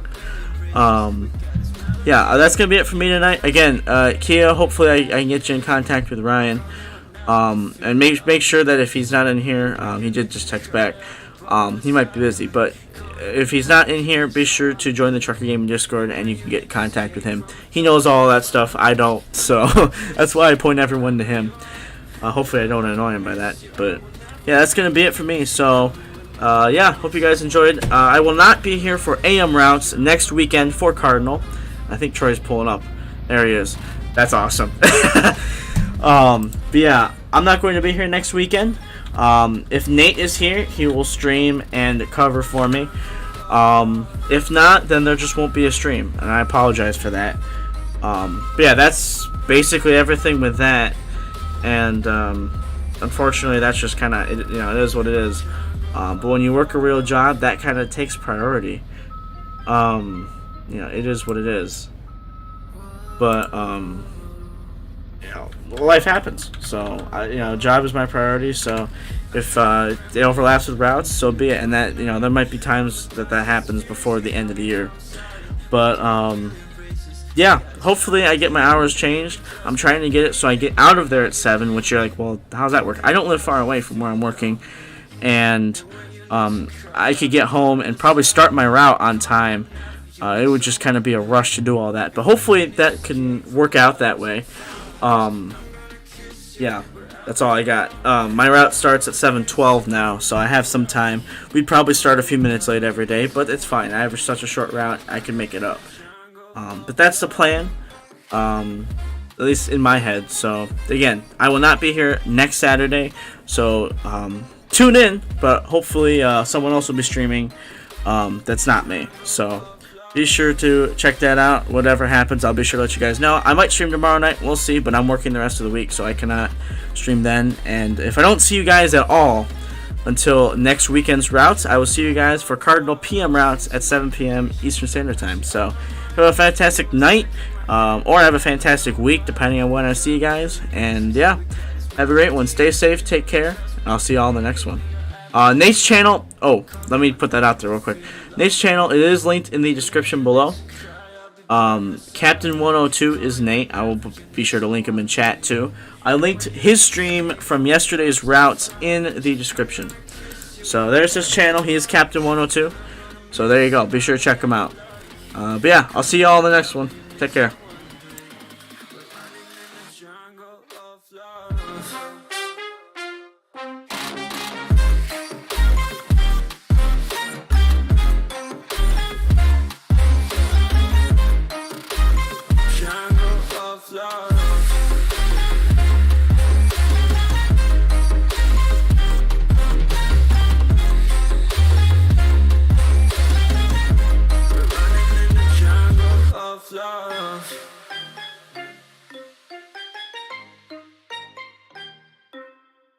Yeah, that's going to be it for me tonight. Again, Kia, hopefully I can get you in contact with Ryan. And make sure that if he's not in here, he did just text back. He might be busy, but if he's not in here, be sure to join the Trucker Gaming Discord and you can get in contact with him. He knows all that stuff. I don't, so that's why I point everyone to him. Hopefully I don't annoy him by that, but yeah, that's going to be it for me. So yeah, hope you guys enjoyed. I will not be here for AM routes next weekend for Cardinal. I think Troy's pulling up. There he is. That's awesome. But yeah, I'm not going to be here next weekend. If Nate is here, he will stream and cover for me. If not, then there just won't be a stream, and I apologize for that. But yeah, that's basically everything with that. And unfortunately, that's just kind of, it is what it is. But when you work a real job, that kind of takes priority. It is what it is. But life happens. So job is my priority. So if it overlaps with routes, so be it. And that there might be times that happens before the end of the year. But yeah, hopefully I get my hours changed. I'm trying to get it so I get out of there at 7, which you're like, well, how's that work? I don't live far away from where I'm working, and I could get home and probably start my route on time. It would just kind of be a rush to do all that, but hopefully that can work out that way. Yeah, that's all I got. My route starts at 7:12 now, so I have some time. We'd probably start a few minutes late every day, but it's fine. I have such a short route, I can make it up. But that's the plan, at least in my head. So again, I will not be here next Saturday, so tune in, but hopefully someone else will be streaming that's not me. So be sure to check that out. Whatever happens, I'll be sure to let you guys know. I might stream tomorrow night, we'll see, but I'm working the rest of the week, so I cannot stream then. And if I don't see you guys at all until next weekend's routes, I will see you guys for Cardinal PM routes at 7 p.m. Eastern Standard Time. So have a fantastic night, or have a fantastic week, depending on when I see you guys. And yeah, have a great one. Stay safe, take care, and I'll see y'all in the next one. Nate's channel, let me put that out there real quick. Nate's channel, it is linked in the description below. Captain 102 is Nate. I will be sure to link him in chat too. I linked his stream from yesterday's routes in the description. So there's his channel. He is Captain 102. So there you go. Be sure to check him out. But yeah, I'll see you all in the next one. Take care.